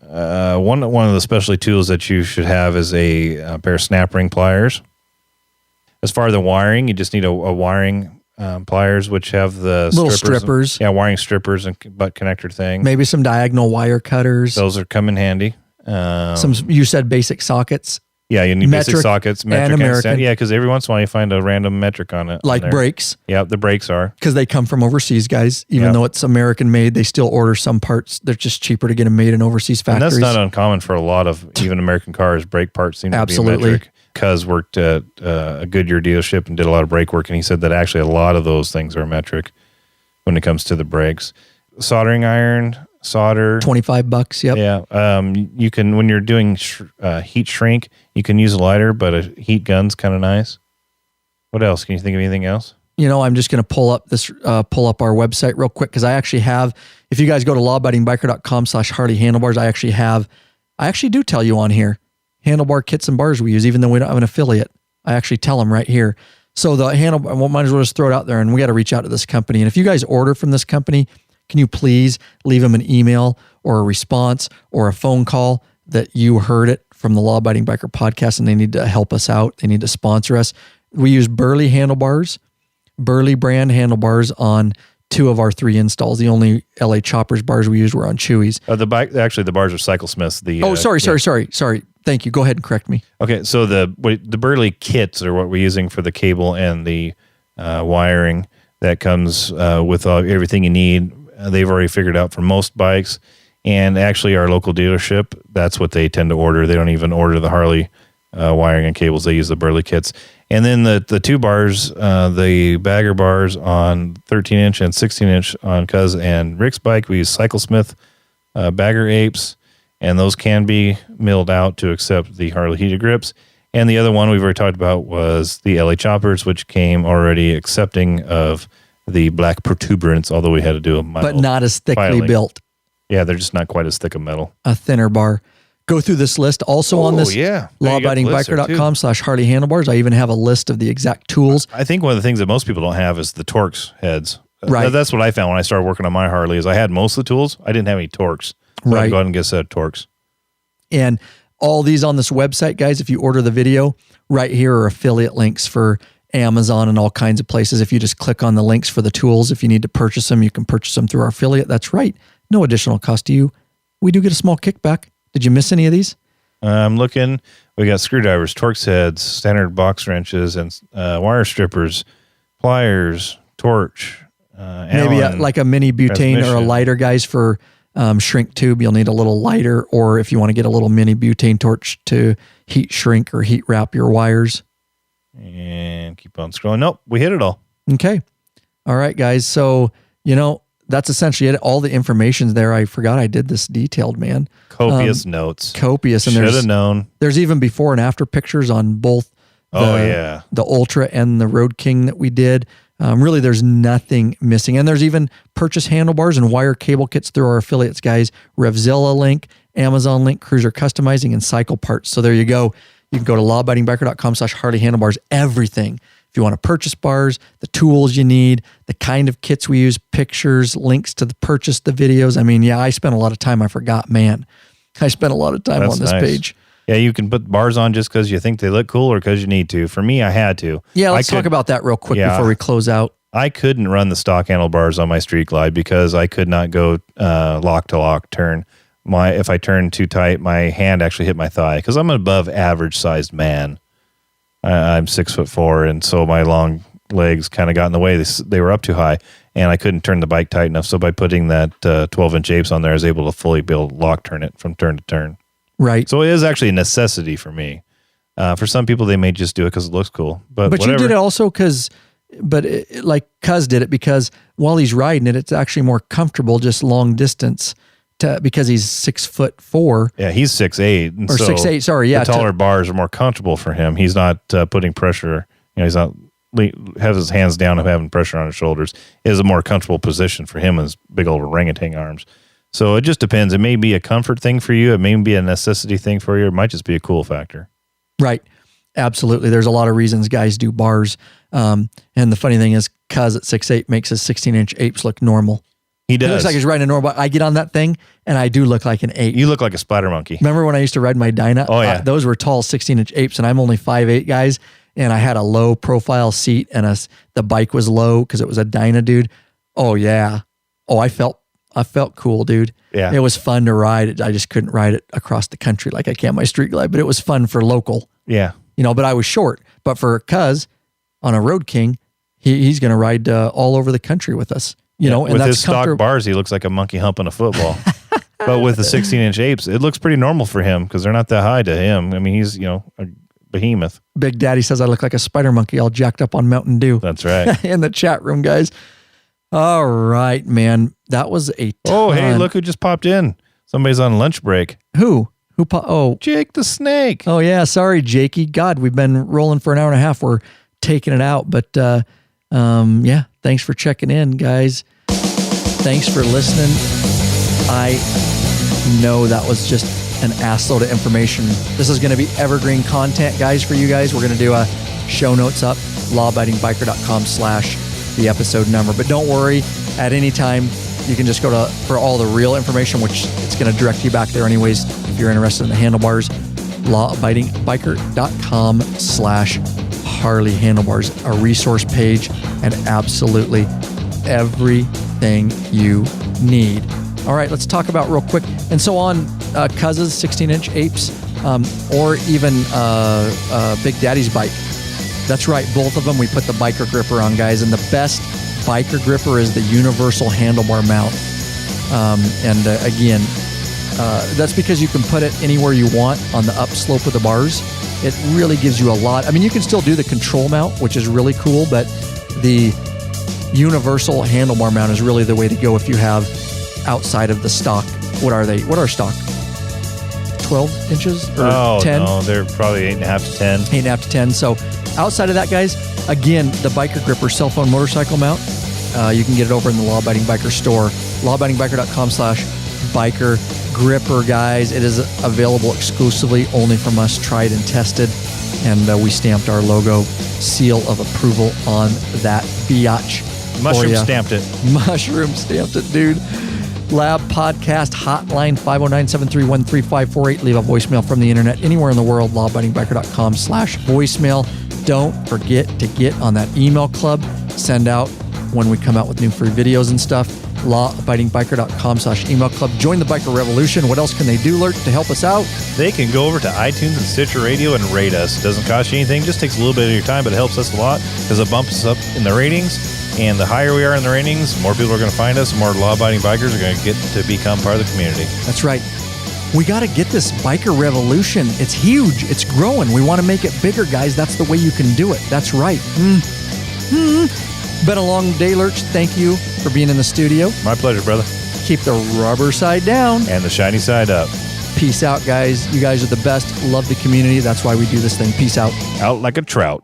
One of the specialty tools that you should have is a pair of snap ring pliers. As far as the wiring, you just need a wiring pliers, which have the little strippers. Wiring strippers and butt connector thing. Maybe some diagonal wire cutters. Those come in handy. You said basic sockets. Yeah, you need metric basic sockets, metric and American. Yeah, because every once in a while you find a random metric on it. Like brakes. Yeah, the brakes are. Because they come from overseas, guys. Even though it's American made, they still order some parts. They're just cheaper to get them made in overseas factories. And that's not uncommon for a lot of even American cars. Brake parts seem to be metric. Cuz worked at a Goodyear dealership and did a lot of brake work, and he said that actually a lot of those things are metric when it comes to the brakes. Soldering iron, solder. $25, yep. Yeah. You can, when you're doing heat shrink, you can use a lighter, but a heat gun's kind of nice. What else? Can you think of anything else? I'm just going to pull up our website real quick because I actually have, if you guys go to lawabidingbiker.com/Harley handlebars, I actually do tell you on here, handlebar kits and bars we use, even though we don't have an affiliate. I actually tell them right here. So the handlebar, well, might as well just throw it out there, and we got to reach out to this company. And if you guys order from this company, can you please leave them an email or a response or a phone call that you heard it from the Law Abiding Biker podcast and they need to help us out. They need to sponsor us. We use Burley brand handlebars on 2 of our 3 installs. The only LA Choppers bars we used were on Chewy's. The bars are Cycle Smiths. Sorry. Thank you. Go ahead and correct me. Okay, so the Burley kits are what we're using for the cable and the wiring that comes with everything you need. They've already figured out for most bikes, and actually our local dealership, that's what they tend to order. They don't even order the Harley wiring and cables. They use the Burley kits. And then the two bars, the bagger bars on 13-inch and 16-inch on Cuz and Rick's bike, we use Cyclesmith bagger apes, and those can be milled out to accept the Harley heated grips. And the other one we've already talked about was the LA choppers, which came already accepting of the black protuberance, although we had to do a metal but not as thickly filing. built. Yeah, they're just not quite as thick of metal. A thinner bar. Go through this list. Also on this lawabidingbiker.com/Harley handlebars. I even have a list of the exact tools. I think one of the things that most people don't have is the Torx heads. Right. That's what I found when I started working on my Harley is I had most of the tools. I didn't have any Torx. So Right. I'd go ahead and get a set of Torx. And all these on this website, guys, if you order the video, right here are affiliate links for Amazon and all kinds of places. If you just click on the links for the tools, if you need to purchase them, you can purchase them through our affiliate. That's right. No additional cost to you. We do get a small kickback. Did you miss any of these? I'm looking. We got screwdrivers, Torx heads, standard box wrenches, and wire strippers, pliers, torch. Maybe Allen, like a mini butane or a transmission. lighter, guys, for shrink tube. You'll need a little lighter, or if you want to get a little mini butane torch to heat shrink or heat wrap your wires. And keep on scrolling. Nope, we hit it all. Okay. All right, guys. So, that's essentially it. All the information's there. I forgot I did this detailed, man. Copious notes. Copious. And Should have known. there's even before and after pictures on both the Ultra and the Road King that we did. Really, there's nothing missing. And there's even purchase handlebars and wire cable kits through our affiliates, guys. Revzilla link, Amazon link, Cruiser Customizing, and Cycle Parts. So there you go. You can go to lawabidingbiker.com/Harley handlebars. Everything. If you want to purchase bars, the tools you need, the kind of kits we use, pictures, links to the purchase, the videos. I mean, yeah, I spent a lot of time. I forgot, man. I spent a lot of time That's on this nice. page. Yeah, you can put bars on just because you think they look cool or because you need to. For me, I had to. Yeah, let's talk about that real quick before we close out. I couldn't run the stock handlebars on my Street Glide because I could not go lock to lock turn. If I turned too tight, my hand actually hit my thigh because I'm an above average sized man. I'm 6'4", and so my long legs kind of got in the way. They were up too high, and I couldn't turn the bike tight enough. So by putting that 12-inch apes on there, I was able to fully lock turn it from turn to turn. Right. So it is actually a necessity for me. For some people, they may just do it because it looks cool. But whatever. You did it also like Cuz did it because while he's riding it, it's actually more comfortable just long distance because he's 6'4". Yeah, he's 6'8". Or 6'8", sorry, yeah. The taller bars are more comfortable for him. He's not putting pressure. He's not has his hands down and having pressure on his shoulders. It is a more comfortable position for him and his big old orangutan arms. So it just depends. It may be a comfort thing for you. It may be a necessity thing for you. It might just be a cool factor. Right. Absolutely. There's a lot of reasons guys do bars. And the funny thing is, Cuz at 6'8" makes his 16-inch apes look normal. He does. He looks like he's riding a normal. I get on that thing, and I do look like an ape. You look like a spider monkey. Remember when I used to ride my Dyna? Oh, yeah. Those were tall 16-inch apes, and I'm only 5'8", guys, and I had a low-profile seat, and the bike was low because it was a Dyna, dude. Oh, yeah. Oh, I felt cool, dude. Yeah. It was fun to ride it. I just couldn't ride it across the country like I can my Street Glide, but it was fun for local. Yeah. But I was short. But for Cuz on a Road King, he's going to ride all over the country with us. And with that's his stock bars, he looks like a monkey humping a football. But with the 16-inch apes, it looks pretty normal for him because they're not that high to him. I mean, he's a behemoth. Big Daddy says I look like a spider monkey all jacked up on Mountain Dew. That's right. In the chat room, guys. All right, man. That was a ton. Oh, hey, look who just popped in. Somebody's on lunch break. Who? Jake the Snake. Oh, yeah. Sorry, Jakey. God, we've been rolling for an hour and a half. We're taking it out. But, yeah, thanks for checking in, guys. Thanks for listening. I know that was just an assload of information. This is going to be evergreen content, guys, for you guys. We're going to do a show notes up, lawabidingbiker.com/the episode number. But don't worry, at any time, you can just go for all the real information, which it's going to direct you back there anyways. If you're interested in the handlebars, lawabidingbiker.com/Harley handlebars, a resource page, and absolutely everything you need. All right, let's talk about real quick. And so on Cuz's 16-inch apes, or even Big Daddy's bike. That's right, both of them, we put the biker gripper on, guys. And the best biker gripper is the universal handlebar mount. Again, that's because you can put it anywhere you want on the upslope of the bars. It really gives you a lot. I mean, you can still do the control mount, which is really cool, but the universal handlebar mount is really the way to go if you have outside of the stock. What are they? What are stock? 12 inches or 10? No, they're probably 8.5 to 10. 8.5 to 10. So outside of that, guys, again, the Biker Gripper cell phone motorcycle mount, you can get it over in the Law Abiding Biker store, lawabidingbiker.com/biker gripper, guys. It is available exclusively only from us, tried and tested, and we stamped our logo seal of approval on that biatch. Mushroom stamped it. Mushroom stamped it, dude. Lab Podcast Hotline 509-731-3548. Leave a voicemail from the internet anywhere in the world. lawabidingbiker.com/voicemail. Don't forget to get on that email club. Send out when we come out with new free videos and stuff. lawabidingbiker.com/email club. Join the biker revolution. What else can they do, Lurch, to help us out? They can go over to iTunes and Stitcher Radio and rate us. It doesn't cost you anything. Just takes a little bit of your time, but it helps us a lot because it bumps us up in the ratings. And the higher we are in the ratings, more people are going to find us. More law-abiding bikers are going to get to become part of the community. That's right. We got to get this biker revolution. It's huge. It's growing. We want to make it bigger, guys. That's the way you can do it. That's right. Been a long day, Lurch. Thank you for being in the studio. My pleasure, brother. Keep the rubber side down. And the shiny side up. Peace out, guys. You guys are the best. Love the community. That's why we do this thing. Peace out. Out like a trout.